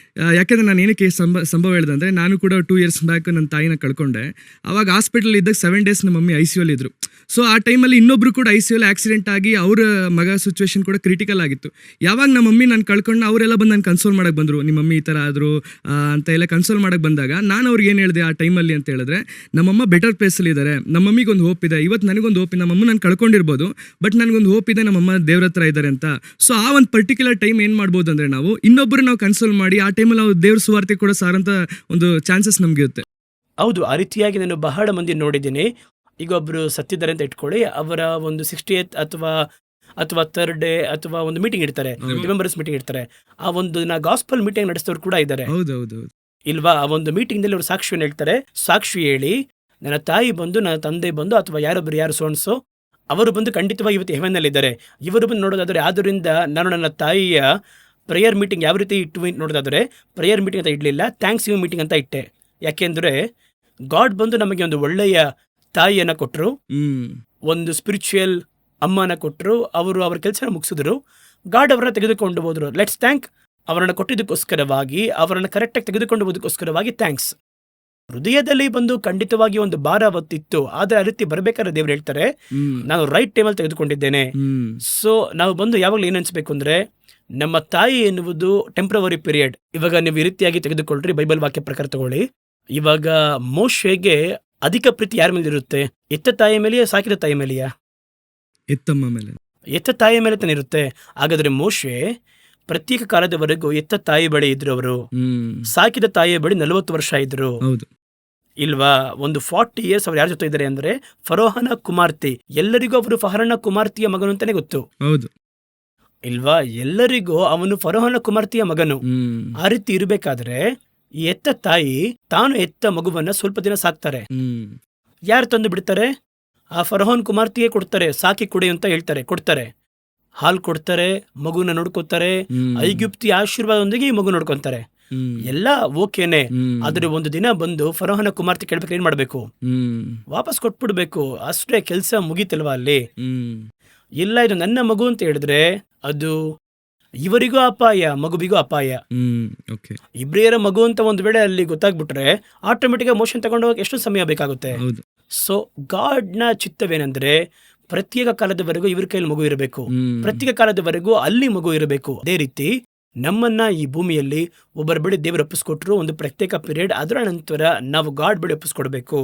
ಯಾಕೆಂದ್ರೆ ನಾನು ಏನಕ್ಕೆ ಸಂಭವ ಹೇಳಿದೆ ಅಂದರೆ, ನಾನು ಕೂಡ 2 years ಬ್ಯಾಕ್ ನನ್ನ ತಾಯಿನ ಕಳ್ಕೊಂಡೆ. ಅವಾಗ ಹಾಸ್ಪಿಟಲ್ ಇದ್ದಾಗ 7 days ನಮ್ಮ ಮಮ್ಮಿ ICU ಇದ್ರು. ಸೊ ಆ ಟೈಮಲ್ಲಿ ಇನ್ನೊಬ್ರು ಕೂಡ ICU ಆಕ್ಸಿಡೆಂಟ್ ಆಗಿ ಅವ್ರ ಮಗ ಸಿಚುವೇಶನ್ ಕೂಡ ಕ್ರಿಟಿಕಲ್ ಆಗಿತ್ತು. ಯಾವಾಗ ನಮ್ಮ ಮಮ್ಮಿ ನಾನು ಕಳ್ಕೊಂಡು ಅವರೆಲ್ಲ ಬಂದು ನಾನು ಕನ್ಸೋಲ್ ಮಾಡಕ್ಕೆ ಬಂದರು, ನಿಮ್ಮ ಮಮ್ಮಿ ಈ ಥರ ಆದರು ಅಂತ ಎಲ್ಲ ಕನ್ಸೋಲ್ ಮಾಡಕ್ಕೆ ಬಂದಾಗ ನಾನು ಅವ್ರಿಗೆ ಏನು ಹೇಳಿದೆ ಆ ಟೈಮಲ್ಲಿ ಅಂತ ಹೇಳಿದ್ರೆ, ನಮ್ಮಮ್ಮ ಬೆಟರ್ ಪ್ಲೇಸಲ್ಲಿ ಇದ್ದಾರೆ, ನಮ್ಮ ಮಮ್ಮಿಗೆ ಒಂದು ಹೋಪ್ ಇದೆ. ಇವತ್ತು ನನಗೊಂದು ಹೋಪ್ ಇದೆ, ನಮ್ಮಮ್ಮ ನಾನು ಕಳ್ಕೊಂಡಿರ್ಬೋದು, ಬಟ್ ನನಗೊಂದು ಹೋಪ್ ಇದೆ, ನಮ್ಮಮ್ಮ ದೇವ್ರ ಹತ್ರ ಇದ್ದಾರೆ ಅಂತ. ಸೊ ಆ ಒಂದು ಪರ್ಟಿಕ್ಯುಲರ್ ಟೈಮ್ ಏನು ಮಾಡ್ಬೋದು ಅಂದರೆ, ನಾವು ಇನ್ನೊಬ್ಬರು ನಾವು ಕನ್ಸೋಲ್ ಮಾಡಿ ಆ ಟೈಮಲ್ಲಿ ನಾವು ದೇವ್ರ ಸುವಾರ್ತೆ ಕೂಡ ಸಾರಂತ ಒಂದು ಚಾನ್ಸಸ್ ನಮ್ಗೆ ಇರುತ್ತೆ. ಹೌದು, ಆ ರೀತಿಯಾಗಿ ನಾನು ಬಹಳ ಮಂದಿ ನೋಡಿದ್ದೀನಿ. ಈಗ ಒಬ್ರು ಸತ್ತಿದ್ದಾರೆ ಅಂತ ಇಟ್ಕೊಳ್ಳಿ, ಅವರ ಒಂದು 60th ಅಥವಾ 3rd ಡೇ ಅಥವಾ ಒಂದು ಮೀಟಿಂಗ್ ಇಡ್ತಾರೆ, ರಿಮೆಂಬರ್ಸ್ ಮೀಟಿಂಗ್ ಇಡ್ತಾರೆ. ಆ ಒಂದು ಗಾಸ್ಪಲ್ ಮೀಟಿಂಗ್ ನಡೆಸಿದವರು ಕೂಡ ಇದ್ದಾರೆ ಇಲ್ವಾ? ಆ ಒಂದು ಮೀಟಿಂಗ್ ನಲ್ಲಿ ಅವರು ಸಾಕ್ಷಿಯನ್ನು ಹೇಳ್ತಾರೆ. ಸಾಕ್ಷಿ ಹೇಳಿ ನನ್ನ ತಾಯಿ ಬಂದು, ನನ್ನ ತಂದೆ ಬಂದು, ಅಥವಾ ಯಾರು ಸೋನ್ಸೋ ಅವರು ಬಂದು ಖಂಡಿತವಾಗಿ ಇವತ್ತು ಹೆವೆನ್ನಲ್ಲಿ ಇದ್ದಾರೆ. ಇವರು ಬಂದು ನೋಡೋದಾದ್ರೆ, ಆದ್ದರಿಂದ ನಾನು ನನ್ನ ತಾಯಿಯ ಪ್ರೇಯರ್ ಮೀಟಿಂಗ್ ಯಾವ ರೀತಿ ಇಟ್ಟು ನೋಡೋದಾದ್ರೆ, ಪ್ರೇಯರ್ ಮೀಟಿಂಗ್ ಅಂತ ಇಡಲಿಲ್ಲ, ಥ್ಯಾಂಕ್ಸ್ ಗಿವಿಂಗ್ ಮೀಟಿಂಗ್ ಅಂತ ಇಟ್ಟೆ. ಯಾಕೆಂದ್ರೆ ಗಾಡ್ ಬಂದು ನಮಗೆ ಒಂದು ಒಳ್ಳೆಯ ತಾಯಿಯನ್ನ ಕೊಟ್ಟರು, ಒಂದು ಸ್ಪಿರಿಚುವಲ್ ಅಮ್ಮನ ಕೊಟ್ಟರು. ಅವರು ಅವರ ಕೆಲಸ ಮುಗಿಸಿದ್ರು. ಗಾಡ್ ಅವರನ್ನ ತೆಗೆದುಕೊಂಡು ಹೋದ್ರು. ಲೆಟ್ಸ್ ಥ್ಯಾಂಕ್, ಅವರನ್ನು ಕೊಟ್ಟಿದ್ದಕ್ಕೋಸ್ಕರವಾಗಿ, ಅವರನ್ನು ಕರೆಕ್ಟಾಗಿ ತೆಗೆದುಕೊಂಡು ಹೋದಕ್ಕೋಸ್ಕರವಾಗಿ ಥ್ಯಾಂಕ್ಸ್. ಹೃದಯದಲ್ಲಿ ಬಂದು ಖಂಡಿತವಾಗಿ ಒಂದು ಭಾರ ಅವತ್ತಿತ್ತು. ಆದ್ರೆ ಆ ರೀತಿ ಬರ್ಬೇಕಾದ್ರೆ ದೇವ್ರು ಹೇಳ್ತಾರೆ, ನಾನು ರೈಟ್ ಟೈಮಲ್ಲಿ ತೆಗೆದುಕೊಂಡಿದ್ದೇನೆ. ಸೊ ನಾವು ಬಂದು ಯಾವಾಗಲೂ ಏನ್ ಅನ್ಸ್ಬೇಕು ಅಂದ್ರೆ, ನಮ್ಮ ತಾಯಿ ಎನ್ನುವುದು ಟೆಂಪ್ರವರಿ ಪೀರಿಯಡ್. ಇವಾಗ ನೀವು ಈ ರೀತಿಯಾಗಿ ತೆಗೆದುಕೊಳ್ಳ್ರಿ, ಬೈಬಲ್ ವಾಕ್ಯ ಪ್ರಕಾರ ತಗೊಳ್ಳಿ. ಇವಾಗ ಮೋಶೆಗೆ ಅಧಿಕ ಪ್ರೀತಿ ಯಾರ ಮೇಲೆ ಇರುತ್ತೆ? ಎತ್ತ ತಾಯಿಯ ಮೇಲೆಯಾ, ಸಾಕಿದ ತಾಯಿ ಮೇಲೆಯಾ? ಎತ್ತಮ್ಮ ಮೇಲೆ. ಎತ್ತ ತಾಯಿಯ ಮೇಲೆ ತಾನೆ ಇರುತ್ತೆ. ಹಾಗಾದ್ರೆ ಮೋಶೆ ಪ್ರತ್ಯೇಕ ಕಾಲದವರೆಗೂ ಎತ್ತ ತಾಯಿ ಬಳಿ ಇದ್ರು, ಅವರು ಸಾಕಿದ ತಾಯಿಯ ಬಳಿ 40 ವರ್ಷ ಇದ್ರು. ಹೌದು ಇಲ್ವಾ? ಒಂದು 40 ಇಯರ್ಸ್ ಅವ್ರು ಯಾರ ಜೊತೆ ಇದ್ದಾರೆ ಅಂದ್ರೆ ಫರೋಹನ ಕುಮಾರ್ತಿ. ಎಲ್ಲರಿಗೂ ಅವರು ಫರೋಹನ ಕುಮಾರ್ತಿಯ ಮಗನು ಅಂತಾನೆ ಗೊತ್ತು. ಹೌದು ಇಲ್ವಾ? ಎಲ್ಲರಿಗೂ ಅವನು ಫರೋಹನ ಕುಮಾರ್ತಿಯ ಮಗನು. ಆ ರೀತಿ ಇರಬೇಕಾದ್ರೆ ಈ ಎತ್ತ ತಾಯಿ ತಾನು ಎತ್ತ ಮಗುವನ್ನ ಸ್ವಲ್ಪ ದಿನ ಸಾಕ್ತಾರೆ. ಯಾರು ತಂದು ಬಿಡ್ತಾರೆ? ಆ ಫರೋಹನ್ ಕುಮಾರ್ತಿಯೇ ಕೊಡ್ತಾರೆ. ಸಾಕಿ ಕುಡಿ ಅಂತ ಹೇಳ್ತಾರೆ, ಕೊಡ್ತಾರೆ. ಹಾಲು ಕೊಡ್ತಾರೆ, ಮಗುನ ನೋಡ್ಕೋತಾರೆ. ಐಗುಪ್ತಿ ಆಶೀರ್ವಾದದೊಂದಿಗೆ ಈ ಮಗು ನೋಡ್ಕೊಂತಾರೆ. ಎಲ್ಲ ಓಕೆನೆ. ಆದ್ರೆ ಒಂದು ದಿನ ಬಂದು ಫರೋಹನ ಕುಮಾರ್ತಿ ಕೇಳ್ಬೇಕು, ಏನ್ ಮಾಡ್ಬೇಕು? ವಾಪಸ್ ಕೊಟ್ಬಿಡ್ಬೇಕು. ಅಷ್ಟೇ, ಕೆಲ್ಸ ಮುಗೀತಲ್ವಾ ಅಲ್ಲಿ. ಇಲ್ಲ, ಇದು ನನ್ನ ಮಗು ಅಂತ ಹೇಳಿದ್ರೆ ಅದು ಇವರಿಗೂ ಅಪಾಯ, ಮಗುವಿಗೂ ಅಪಾಯ. ಇಬ್ರಿಯರ ಮಗು ಅಂತ ಒಂದು ವೇಳೆ ಅಲ್ಲಿ ಗೊತ್ತಾಗ್ಬಿಟ್ರೆ ಆಟೋಮೆಟಿಕ್ ಮೋಷನ್ ತಗೊಂಡು ಹೋಗಕ್ಕೆ ಎಷ್ಟು ಸಮಯ ಬೇಕಾಗುತ್ತೆ? ಸೊ ಗಾಡ್ನ ಚಿತ್ತವೇನೆಂದ್ರೆ ಪ್ರತ್ಯೇಕ ಕಾಲದವರೆಗೂ ಇವ್ರ ಕೈಯಲ್ಲಿ ಮಗು ಇರಬೇಕು, ಪ್ರತ್ಯೇಕ ಕಾಲದವರೆಗೂ ಅಲ್ಲಿ ಮಗು ಇರಬೇಕು. ಅದೇ ರೀತಿ ನಮ್ಮನ್ನ ಈ ಭೂಮಿಯಲ್ಲಿ ಒಬ್ಬರ ಬಳಿ ದೇವರು ಒಪ್ಪಿಸ್ಕೊಟ್ರು, ಒಂದು ಪ್ರತ್ಯೇಕ ಪೀರಿಯಡ್. ಅದರ ನಂತರ ನಾವು ಗಾಡ್ ಬಳಿ ಒಪ್ಪಿಸ್ಕೊಡ್ಬೇಕು.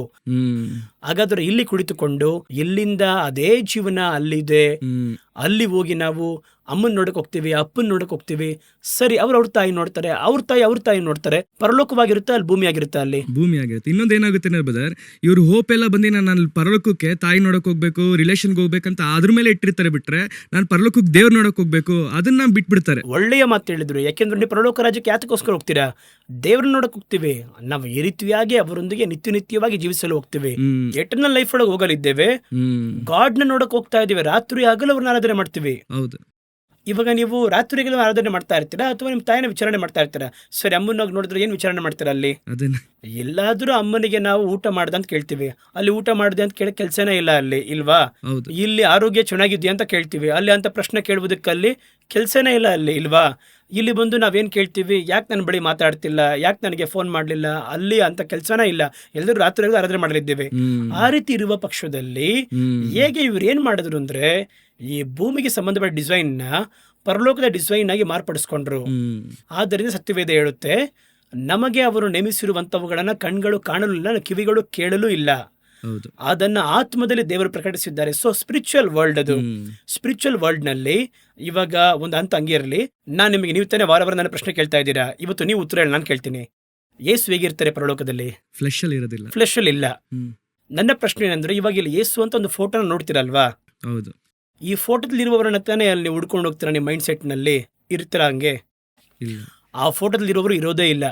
ಹಾಗಾದ್ರೆ ಇಲ್ಲಿ ಕುಳಿತುಕೊಂಡು ಇಲ್ಲಿಂದ ಅದೇ ಜೀವನ ಅಲ್ಲಿದೆ, ಅಲ್ಲಿ ಹೋಗಿ ನಾವು ಅಮ್ಮನ್ ನೋಡಕ್ ಹೋಗ್ತೀವಿ, ಅಪ್ಪನ್ ನೋಡಕ್ ಹೋಗ್ತೀವಿ. ಸರಿ, ಅವ್ರ ತಾಯಿ ನೋಡ್ತಾರೆ, ಅವ್ರ ತಾಯಿ ನೋಡ್ತಾರೆ. ಪರಲೋಕವಾಗಿರುತ್ತೆ, ಅಲ್ಲಿ ಭೂಮಿ ಆಗಿರುತ್ತೆ, ಅಲ್ಲಿ ಭೂಮಿ ಆಗಿರುತ್ತೆ. ಇನ್ನೊಂದು ಏನಾಗುತ್ತೆ ಬ್ರದರ್, ಇವ್ರು ಹೋಪ್ ಎಲ್ಲ ಬಂದು ನಾನು ಪರಲೋಕಕ್ಕೆ ತಾಯಿ ನೋಡಕ್ ಹೋಗ್ಬೇಕು, ರಿಲೇಷನ್ಗೆ ಹೋಗ್ಬೇಕಂತ ಅದ್ರ ಮೇಲೆ ಇಟ್ಟಿರ್ತಾರೆ. ಬಿಟ್ರೆ ನಾನು ಪರಲೋಕಕ್ಕೆ ದೇವ್ರ ನೋಡಕ್ ಹೋಗ್ಬೇಕು ಅದನ್ನ ಬಿಟ್ಬಿಡ್ತಾರೆ. ಒಳ್ಳೆಯ ಮಾತು ಹೇಳಿದ್ರು. ಯಾಕೆಂದ್ರೆ ನೀವು ಪರಲೋಕ ರಾಜ್ಯಕ್ಕೆ ಯಾತಕ್ಕೋಸ್ಕರ ಹೋಗ್ತೀರಾ? ದೇವ್ರನ್ನ ನೋಡಕ್ ಹೋಗ್ತೀವಿ. ನಾವು ಈ ರೀತಿಯಾಗಿ ಅವರೊಂದಿಗೆ ನಿತ್ಯವಾಗಿ ಜೀವಿಸಲು ಹೋಗ್ತೀವಿ. ಎಟರ್ನಲ್ ಲೈಫ್ ಒಳಗೆ ಹೋಗಲಿದ್ದೇವೆ. ಗಾಡ್ ನ ನೋಡಕ್ ಹೋಗ್ತಾ ಇದೀವಿ. ರಾತ್ರಿ ಹಗಲು ಅವ್ರನ್ನ ಆರಾಧನೆ ಮಾಡ್ತೀವಿ. ಹೌದು. ಇವಾಗ ನೀವು ರಾತ್ರಿಗಳು ಆರಾಧನೆ ಮಾಡ್ತಾ ಇರ್ತೀರಾ ಅಥವಾ ನಿಮ್ಮ ತಾಯಿನ ವಿಚಾರಣೆ ಮಾಡ್ತಾ ಇರ್ತೀರಾ? ಸರಿ, ಅಮ್ಮನಾಗ ನೋಡಿದ್ರೆ ಏನ್ ವಿಚಾರಣೆ ಮಾಡ್ತೀರಾ? ಅಲ್ಲಿ ಎಲ್ಲಾದ್ರೂ ಅಮ್ಮನಿಗೆ ನಾವು ಊಟ ಮಾಡ್ದೆ ಅಂತ ಕೇಳ್ತೀವಿ. ಅಲ್ಲಿ ಊಟ ಮಾಡಿದೆ ಅಂತ ಕೇಳಕ್ ಕೆಲ್ಸನೇ ಇಲ್ಲ ಅಲ್ಲಿ, ಇಲ್ವಾ? ಇಲ್ಲಿ ಆರೋಗ್ಯ ಚೆನ್ನಾಗಿದ್ಯಾ ಅಂತ ಕೇಳ್ತೀವಿ. ಅಲ್ಲಿ ಅಂತ ಪ್ರಶ್ನೆ ಕೇಳುವುದಕ್ಕೆ ಅಲ್ಲಿ ಕೆಲ್ಸನೇ ಇಲ್ಲ ಅಲ್ಲಿ, ಇಲ್ವಾ? ಇಲ್ಲಿ ಬಂದು ನಾವೇನ್ ಕೇಳ್ತೀವಿ? ಯಾಕೆ ನನ್ನ ಬಳಿ ಮಾತಾಡ್ತಿಲ್ಲ, ಯಾಕೆ ನನಗೆ ಫೋನ್ ಮಾಡ್ಲಿಲ್ಲ? ಅಲ್ಲಿ ಅಂತ ಕೆಲ್ಸನೇ ಇಲ್ಲ. ಎಲ್ಲರೂ ರಾತ್ರಿ ಆರಾಧನೆ ಮಾಡಲಿದ್ದೇವೆ. ಆ ರೀತಿ ಇರುವ ಪಕ್ಷದಲ್ಲಿ ಹೇಗೆ ಇವ್ರು ಏನ್ ಮಾಡಿದ್ರು ಅಂದ್ರೆ ಈ ಭೂಮಿಗೆ ಸಂಬಂಧಪಟ್ಟ ಡಿಸೈನ್ ನ ಪರಲೋಕದ ಡಿಸೈನ್ ಆಗಿ ಮಾರ್ಪಡಿಸ್ಕೊಂಡ್ರು. ಆದ್ದರಿಂದ ಸತ್ಯವೇದ ಹೇಳುತ್ತೆ, ನಮಗೆ ಅವರು ನೇಮಿಸಿರುವಂತವುಗಳನ್ನ ಕಣ್ಗಳು ಕಾಣಲು ಇಲ್ಲ, ಕಿವಿಗಳು ಕೇಳಲು ಇಲ್ಲ. ಅದನ್ನ ಆತ್ಮದಲ್ಲಿ ದೇವರು ಪ್ರಕಟಿಸಿದ್ದಾರೆ. ಸೊ ಸ್ಪಿರಿಚುವಲ್ ವರ್ಲ್ಡ್ ಅದು. ಸ್ಪಿರಿಚುವಲ್ ವರ್ಲ್ಡ್ ನಲ್ಲಿ ಇವಾಗ ಒಂದು ಹಂತ ಹಂಗಿರಲಿ. ನಾನು ನಿಮಗೆ, ನೀವು ತಾನೇ ವಾರ ನನ್ನ ಪ್ರಶ್ನೆ ಕೇಳ್ತಾ ಇದ್ದೀರಾ, ಇವತ್ತು ನೀವು ಉತ್ತರ ಹೇಳಿ ನಾನು ಕೇಳ್ತೀನಿ. ಯೇಸು ಹೇಗಿರ್ತಾರೆ ಪರಲೋಕದಲ್ಲಿ? ಫ್ಲೆಶ್ ಅಲ್ಲಿ ಇರೋದಿಲ್ಲ, ಫ್ಲೆಶ್ ಅಲ್ಲಿ ಇಲ್ಲ. ನನ್ನ ಪ್ರಶ್ನೆ ಏನಂದ್ರೆ, ಇವಾಗ ಇಲ್ಲಿ ಯೇಸು ಅಂತ ಒಂದು ಫೋಟೋನ ನೋಡ್ತೀರಲ್ವಾ? ಹೌದು. ಈ ಫೋಟೋದಲ್ಲಿ ಇರುವವರನ್ನ ತಾನೇ ಅಲ್ಲಿ ಹುಡ್ಕೊಂಡು ಹೋಗ್ತೀರಾ ನಿಮ್ಮ ಮೈಂಡ್ ಸೆಟ್ ನಲ್ಲಿ? ಇರ್ತೀರ ಹಂಗೆ? ಆ ಫೋಟೋದಲ್ಲಿ ಇರೋರು ಇರೋದೇ ಇಲ್ಲ,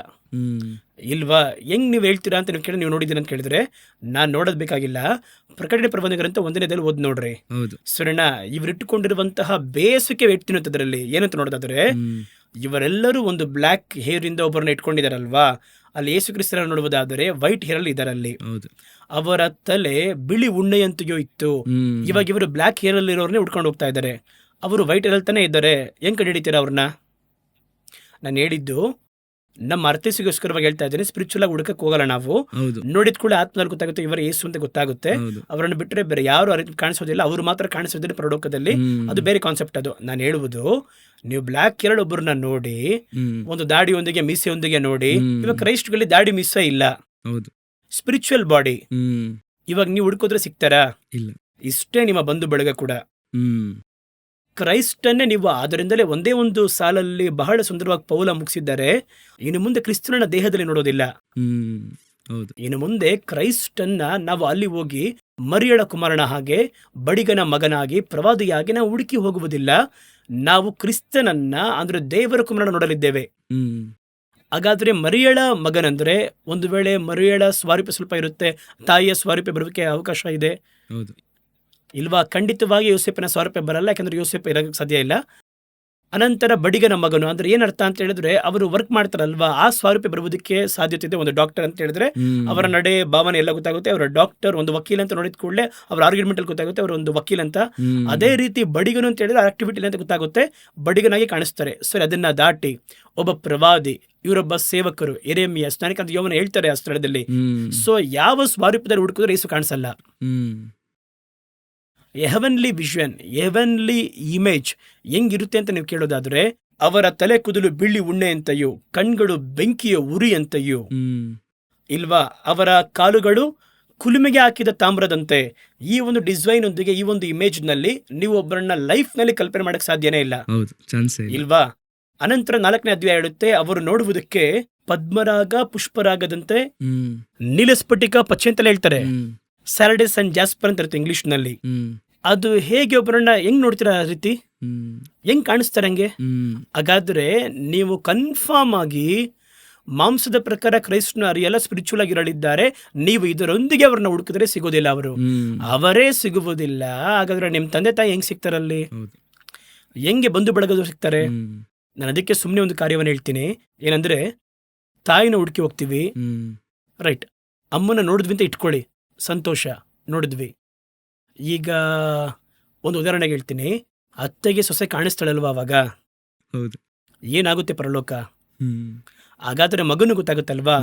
ಇಲ್ವಾ? ಹೆಂಗ್ ನೀವು ಹೇಳ್ತೀರಾ ಅಂತ ನೀವು ಕೇಳಿ, ನೀವು ನೋಡಿದ್ದೀರ ಅಂತ ಕೇಳಿದ್ರೆ ನಾನ್ ನೋಡೋದ್ ಬೇಕಾಗಿಲ್ಲ. ಪ್ರಕಟಣೆ ಪ್ರಬಂಧಕರಂತ 1ನೇದಲ್ಲಿ ಓದ್ ನೋಡ್ರಿ. ಸರಿನಾ? ಇವರಿಟ್ಟುಕೊಂಡಿರುವಂತಹ ಬೇಸಿಗೆ ವ್ಯಕ್ತಿನಂತದ್ರಲ್ಲಿ ಏನಂತ ನೋಡೋದಾದ್ರೆ, ಇವರೆಲ್ಲರೂ ಒಂದು ಬ್ಲ್ಯಾಕ್ ಹೇರ್ ಇಂದ ಒಬ್ಬರನ್ನ ಇಟ್ಕೊಂಡಿದಾರಲ್ವಾ? ಅಲ್ಲಿ ಯೇಸು ಕ್ರಿಸ್ತನ ನೋಡುವುದಾದರೆ ವೈಟ್ ಹೇರ್ ಅಲ್ಲಿ ಇದಾರೆ. ಅಲ್ಲಿ ಅವರ ತಲೆ ಬಿಳಿ ಉಣ್ಣೆಯಂತೆಯೋ ಇತ್ತು. ಇವಾಗ ಇವರು ಬ್ಲ್ಯಾಕ್ ಹೇರ್ ಅಲ್ಲಿ ಇರೋರ್ನೇ ಉಟ್ಕೊಂಡು ಹೋಗ್ತಾ ಇದ್ದಾರೆ. ಅವರು ವೈಟ್ ಹೇರ್ ಅಲ್ಲಿ ತಾನೇ ಇದ್ದಾರೆ. ಹೆಂಗ್ ಕಂಡು ಹಿಡಿತೀರಾ ಅವ್ರನ್ನ? ನಾನು ಹೇಳಿದ್ದು ನಮ್ಮ ಅರ್ಥೈಸಿಗೋಸ್ಕರವಾಗಿ ಹೇಳ್ತಾ ಇದ್ದೇನೆ. ಸ್ಪಿರಿಚುವಲ್ ಆಗಿ ಹುಡುಕಕ್ಕೆ ಹೋಗಲ್ಲ ನಾವು. ನೋಡಿದ ಕೂಡ ಆತ್ಮದಲ್ಲಿ ಗೊತ್ತಾಗುತ್ತೆ ಇವರು ಯೇಸು ಅಂತ ಗೊತ್ತಾಗುತ್ತೆ. ಅವರನ್ನು ಬಿಟ್ಟರೆ ಬೇರೆ ಯಾರು ಕಾಣಿಸೋದಿಲ್ಲ. ಅವರು ಮಾತ್ರ ಕಾಣಿಸೋದಿಲ್ಲ ಪರಲೋಕದಲ್ಲಿ. ಅದು ಬೇರೆ ಕಾನ್ಸೆಪ್ಟ್. ಅದು ನಾನು ಹೇಳುವುದು, ನೀವು ಬ್ಲ್ಯಾಕ್ ಹೇರ್ ಒಬ್ಬರನ್ನ ನೋಡಿ, ಒಂದು ದಾಡಿಯೊಂದಿಗೆ ಮೀಸೆಯೊಂದಿಗೆ ನೋಡಿ. ಇವಾಗ ಕ್ರೈಸ್ಟ್ಗಳಲ್ಲಿ ದಾಡಿ ಮೀಸೆ ಇಲ್ಲ. Spiritual body. ಇವಾಗ ನೀವು ಹುಡುಕೋದ್ರೆ ಸಿಗ್ತಾರಾ? ಇಲ್ಲ. ಇಷ್ಟೇ ನಿಮ್ಮ ಬಂಧು ಬಳಗ ಕೂಡ. ಕ್ರೈಸ್ತನ್ನೇ ನೀವು ಆದ್ದರಿಂದಲೇ ಒಂದೇ ಒಂದು ಸಾಲಲ್ಲಿ ಬಹಳ ಸುಂದರವಾಗಿ ಪೌಲ ಮುಗಿಸಿದ್ದಾರೆ. ಇನ್ನು ಮುಂದೆ ಕ್ರಿಸ್ತನ ದೇಹದಲ್ಲಿ ನೋಡೋದಿಲ್ಲ. ಇನ್ನು ಮುಂದೆ ಕ್ರೈಸ್ತನ್ನ ನಾವು ಅಲ್ಲಿ ಹೋಗಿ ಮರಿಯಳ ಕುಮಾರನ ಹಾಗೆ, ಬಡಿಗನ ಮಗನಾಗಿ, ಪ್ರವಾದಿಯಾಗಿ ನಾವು ಹುಡುಕಿ ಹೋಗುವುದಿಲ್ಲ. ನಾವು ಕ್ರಿಸ್ತನನ್ನ ಅಂದ್ರೆ ದೇವರ ಕುಮಾರನ ನೋಡಲಿದ್ದೇವೆ. ಹಾಗಾದ್ರೆ ಮರಿಯಳ ಮಗನಂದ್ರೆ ಒಂದು ವೇಳೆ ಮರಿಯಳ ಸ್ವಾರೂಪ್ಯ ಸ್ವಲ್ಪ ಇರುತ್ತೆ, ತಾಯಿಯ ಸ್ವಾರೂಪ್ಯ ಬರೋಕೆ ಅವಕಾಶ ಇದೆ ಇಲ್ವಾ? ಖಂಡಿತವಾಗಿ ಯೋಸೇಫನ ಸ್ವಾರೂಪ್ಯ ಬರಲ್ಲ, ಯಾಕಂದ್ರೆ ಯೋಸೇಫ ಇರೋಕ್ಕೆ ಸಾಧ್ಯ ಇಲ್ಲ. ಅನಂತರ ಬಡಿಗನ ಮಗನು ಅಂದ್ರೆ ಏನರ್ಥ ಅಂತ ಹೇಳಿದ್ರೆ, ಅವರು ವರ್ಕ್ ಮಾಡ್ತಾರಲ್ವಾ, ಆ ಸ್ವಾರೂಪ್ಯ ಬರುವುದಕ್ಕೆ ಸಾಧ್ಯತೆ ಇದೆ. ಒಂದು ಡಾಕ್ಟರ್ ಅಂತ ಹೇಳಿದ್ರೆ ಅವರ ನಡೆ ಭಾವನೆ ಎಲ್ಲ ಗೊತ್ತಾಗುತ್ತೆ. ಅವರ ಡಾಕ್ಟರ್, ಒಂದು ವಕೀಲ ಅಂತ ನೋಡಿದ ಕೂಡಲೇ ಅವರ ಆರ್ಗ್ಯುಮೆಂಟ್ ಅಲ್ಲಿ ಗೊತ್ತಾಗುತ್ತೆ ಅವರ ಒಂದು ವಕೀಲ ಅಂತ. ಅದೇ ರೀತಿ ಬಡಿಗನು ಅಂತ ಹೇಳಿದ್ರೆ ಆಕ್ಟಿವಿಟಿ ಅಂತ ಗೊತ್ತಾಗುತ್ತೆ, ಬಡಿಗನಾಗಿ ಕಾಣಿಸ್ತಾರೆ. ಸರಿ, ಅದನ್ನ ದಾಟಿ ಒಬ್ಬ ಪ್ರವಾದಿ, ಇವರೊಬ್ಬ ಸೇವಕರು, ಯೆರೆಮೀಯ, ಸ್ನಾನಿಕ ಅಂತ ಯೋವನ ಹೇಳ್ತಾರೆ ಆ ಸ್ಥಳದಲ್ಲಿ. ಸೊ ಯಾವ ಸ್ವಾರೂಪ್ಯದಲ್ಲಿ ಹುಡುಕಿದ್ರೆ ಯೇಸು ಕಾಣಿಸಲ್ಲ. ಹೆವನ್ಲಿ ವಿಷನ್, ಹೆವನ್ಲಿ ಇಮೇಜ್ ಹೆಂಗಿರುತ್ತೆ ಅಂತ ನೀವು ಕೇಳೋದಾದ್ರೆ, ಅವರ ತಲೆ ಕೂದಲು ಬಿಳಿ ಉಣ್ಣೆಯಂತೆಯೂ ಕಣ್ಗಳು ಬೆಂಕಿಯ ಉರಿಯಂತೆಯೂ ಇಲ್ವಾ, ಅವರ ಕಾಲುಗಳು ಕುಲುಮೆಗೆ ಹಾಕಿದ ತಾಮ್ರದಂತೆ. ಈ ಒಂದು ಡಿಸೈನ್ ಒಂದಿಗೆ, ಈ ಒಂದು ಇಮೇಜ್ ನಲ್ಲಿ ನೀವು ಒಬ್ಬರನ್ನ ಲೈಫ್ ನಲ್ಲಿ ಕಲ್ಪನೆ ಮಾಡಕ್ ಸಾಧ್ಯನೇ ಇಲ್ಲ, ಇಲ್ವಾ. ಅನಂತರ 4ನೇ ಅಧ್ಯಾಯ ಹೇಳುತ್ತೆ, ಅವರು ನೋಡುವುದಕ್ಕೆ ಪದ್ಮರಾಗ ಪುಷ್ಪರಾಗದಂತೆ, ನೀಲಸ್ಫಟಿಕ ಪಚ್ಚೆ ಅಂತಲೇ ಹೇಳ್ತಾರೆ, ಸ್ಯಾರಡೇಸ್ ಅಂಡ್ ಜಾಸ್ಪರ್ ಅಂತ ಇರುತ್ತೆ ಇಂಗ್ಲಿಷ್ ನಲ್ಲಿ. ಅದು ಹೇಗೆ ಒಬ್ಬರನ್ನ ಹೆಂಗ್ ನೋಡ್ತೀರಾ ಆ ರೀತಿ, ಹೆಂಗ್ ಕಾಣಿಸ್ತಾರೆ ಹಂಗೆ. ಹಾಗಾದ್ರೆ ನೀವು ಕನ್ಫರ್ಮ್ ಆಗಿ ಮಾಂಸದ ಪ್ರಕಾರ ಕ್ರೈಸ್ತನ ಅರಿಯಲ್ಲ, ಸ್ಪಿರಿಚುವಲ್ ಆಗಿರಲಿದ್ದಾರೆ. ನೀವು ಇದರೊಂದಿಗೆ ಅವ್ರನ್ನ ಹುಡುಕಿದ್ರೆ ಸಿಗೋದಿಲ್ಲ, ಅವರೇ ಸಿಗುವುದಿಲ್ಲ. ಹಾಗಾದ್ರೆ ನಿಮ್ ತಂದೆ ತಾಯಿ ಹೆಂಗ್ ಸಿಗ್ತಾರಲ್ಲಿ, ಹೆಂಗೆ ಬಂಧು ಬಳಗದವ್ರು ಸಿಗ್ತಾರೆ? ನಾನು ಅದಕ್ಕೆ ಸುಮ್ಮನೆ ಒಂದು ಕಾರ್ಯವನ್ನು ಹೇಳ್ತೀನಿ, ಏನಂದ್ರೆ ತಾಯಿನ ಹುಡುಕಿ ಹೋಗ್ತೀವಿ, ರೈಟ್, ಅಮ್ಮನ ನೋಡಿದ್ವಿ ಅಂತ ಇಟ್ಕೊಳ್ಳಿ, ಸಂತೋಷ, ನೋಡಿದ್ವಿ. ಈಗ ಒಂದು ಉದಾಹರಣೆಗೆ ಹೇಳ್ತೀನಿ, ಅತ್ತೆಗೆ ಸೊಸೆ ಕಾಣಿಸ್ತಾಳಲ್ವಾ, ಅವಾಗ ಏನಾಗುತ್ತೆ ಪರಲೋಕ? ಹಾಗಾದ್ರೆ ಮಗನು ಗೊತ್ತಾಗುತ್ತಲ್ವಾ,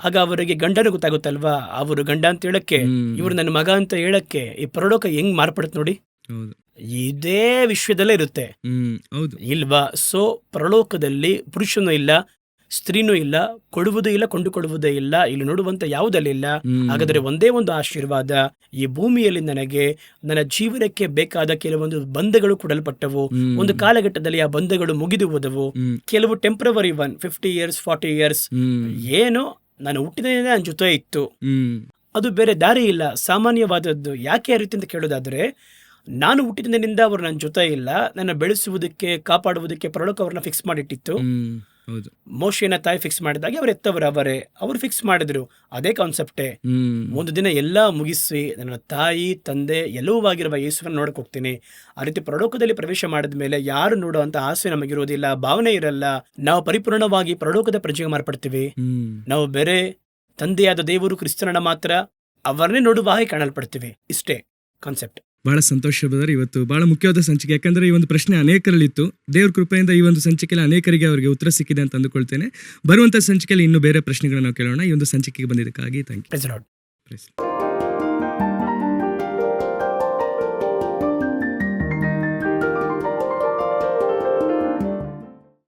ಆಗ ಅವರಿಗೆ ಗಂಡನು ಗೊತ್ತಾಗುತ್ತಲ್ವಾ, ಅವರು ಗಂಡ ಅಂತ ಹೇಳಕ್ಕೆ, ಇವರು ನನ್ನ ಮಗ ಅಂತ ಹೇಳಕ್ಕೆ ಈ ಪರಲೋಕ ಹೆಂಗ್ ಮಾರ್ಪಡುತ್ತೆ ನೋಡಿ. ಇದೇ ವಿಶ್ವದಲ್ಲೇ ಇರುತ್ತೆ, ಇಲ್ವಾ. ಸೊ ಪರಲೋಕದಲ್ಲಿ ಪುರುಷನೂ ಇಲ್ಲ, ಸ್ತ್ರೀನೂ ಇಲ್ಲ, ಕೊಡುವುದೂ ಇಲ್ಲ, ಕೊಂಡುಕೊಡುವುದೇ ಇಲ್ಲ, ಇಲ್ಲಿ ನೋಡುವಂತ ಯಾವುದಲ್ಲಿಲ್ಲ. ಹಾಗಾದ್ರೆ ಒಂದೇ ಒಂದು ಆಶೀರ್ವಾದ, ಈ ಭೂಮಿಯಲ್ಲಿ ನನಗೆ ನನ್ನ ಜೀವನಕ್ಕೆ ಬೇಕಾದ ಕೆಲವೊಂದು ಬಂಧಗಳು ಕೊಡಲ್ಪಟ್ಟವು. ಒಂದು ಕಾಲಘಟ್ಟದಲ್ಲಿ ಆ ಬಂಧಗಳು ಮುಗಿದು ಹೋದವು. ಕೆಲವು ಟೆಂಪ್ರವರಿ 50 years 40 years, ಏನು ನಾನು ಹುಟ್ಟಿದ ನನ್ನ ಜೊತೆ ಇತ್ತು, ಅದು ಬೇರೆ ದಾರಿ ಇಲ್ಲ, ಸಾಮಾನ್ಯವಾದದ್ದು. ಯಾಕೆ ಆ ರೀತಿ ಅಂತ ಕೇಳೋದಾದ್ರೆ, ನಾನು ಹುಟ್ಟಿದಿನಿಂದ ಅವರು ನನ್ನ ಜೊತೆ ಇಲ್ಲ, ನನ್ನ ಬೆಳೆಸುವುದಕ್ಕೆ ಕಾಪಾಡುವುದಕ್ಕೆ ಪರಲೋಕ ಅವ್ರನ್ನ ಫಿಕ್ಸ್ ಮಾಡಿಟ್ಟಿತ್ತು. ಮೋಶೆನ ತಾಯಿ ಫಿಕ್ಸ್ ಮಾಡಿದಾಗೆ ಅವ್ರು ಎತ್ತವರು ಅವರು ಫಿಕ್ಸ್ ಮಾಡಿದ್ರು. ಅದೇ ಕಾನ್ಸೆಪ್ಟೇ. ಒಂದು ದಿನ ಎಲ್ಲ ಮುಗಿಸಿ ನನ್ನ ತಾಯಿ ತಂದೆ ಎಲ್ಲವೂ ಯೇಸುವನ್ನು ನೋಡಕ್ ಹೋಗ್ತೀನಿ. ಆ ರೀತಿ ಪರಲೋಕದಲ್ಲಿ ಪ್ರವೇಶ ಮಾಡಿದ ಮೇಲೆ ಯಾರು ನೋಡುವಂತ ಆಸೆ ನಮಗಿರೋದಿಲ್ಲ, ಭಾವನೆ ಇರಲ್ಲ. ನಾವು ಪರಿಪೂರ್ಣವಾಗಿ ಪರಲೋಕದ ಪ್ರಜೆಗೆ ಮಾರ್ಪಡ್ತೀವಿ. ನಾವು ಬೇರೆ ತಂದೆಯಾದ ದೇವರು ಕ್ರಿಸ್ತನನ್ನ ಮಾತ್ರ ಅವರನ್ನೇ ನೋಡುವ ಹಾಗೆ ಕಾಣಲ್ಪಡ್ತೀವಿ. ಇಷ್ಟೇ ಕಾನ್ಸೆಪ್ಟ್. ಬಹಳ ಸಂತೋಷ ಬ್ರದರ್, ಇವತ್ತು ಬಹಳ ಮುಖ್ಯವಾದ ಸಂಚಿಕೆ. ಯಾಕಂದ್ರೆ ಈ ಒಂದು ಪ್ರಶ್ನೆ ಅನೇಕರಲ್ಲಿತ್ತು. ದೇವ್ರ ಕೃಪೆಯಿಂದ ಈ ಒಂದು ಸಂಚಿಕೆಯಲ್ಲಿ ಅನೇಕರಿಗೆ ಅವರಿಗೆ ಉತ್ತರ ಸಿಕ್ಕಿದೆ ಅಂತ ಅಂದುಕೊಳ್ತೇನೆ. ಬರುವಂತಹ ಸಂಚಿಕೆಯಲ್ಲಿ ಇನ್ನೂ ಬೇರೆ ಪ್ರಶ್ನೆಗಳನ್ನ ನಾವು ಕೇಳೋಣ. ಈ ಒಂದು ಸಂಚಿಕೆಗೆ ಬಂದಿದ್ದಕ್ಕಾಗಿ ಥ್ಯಾಂಕ್ ಯು.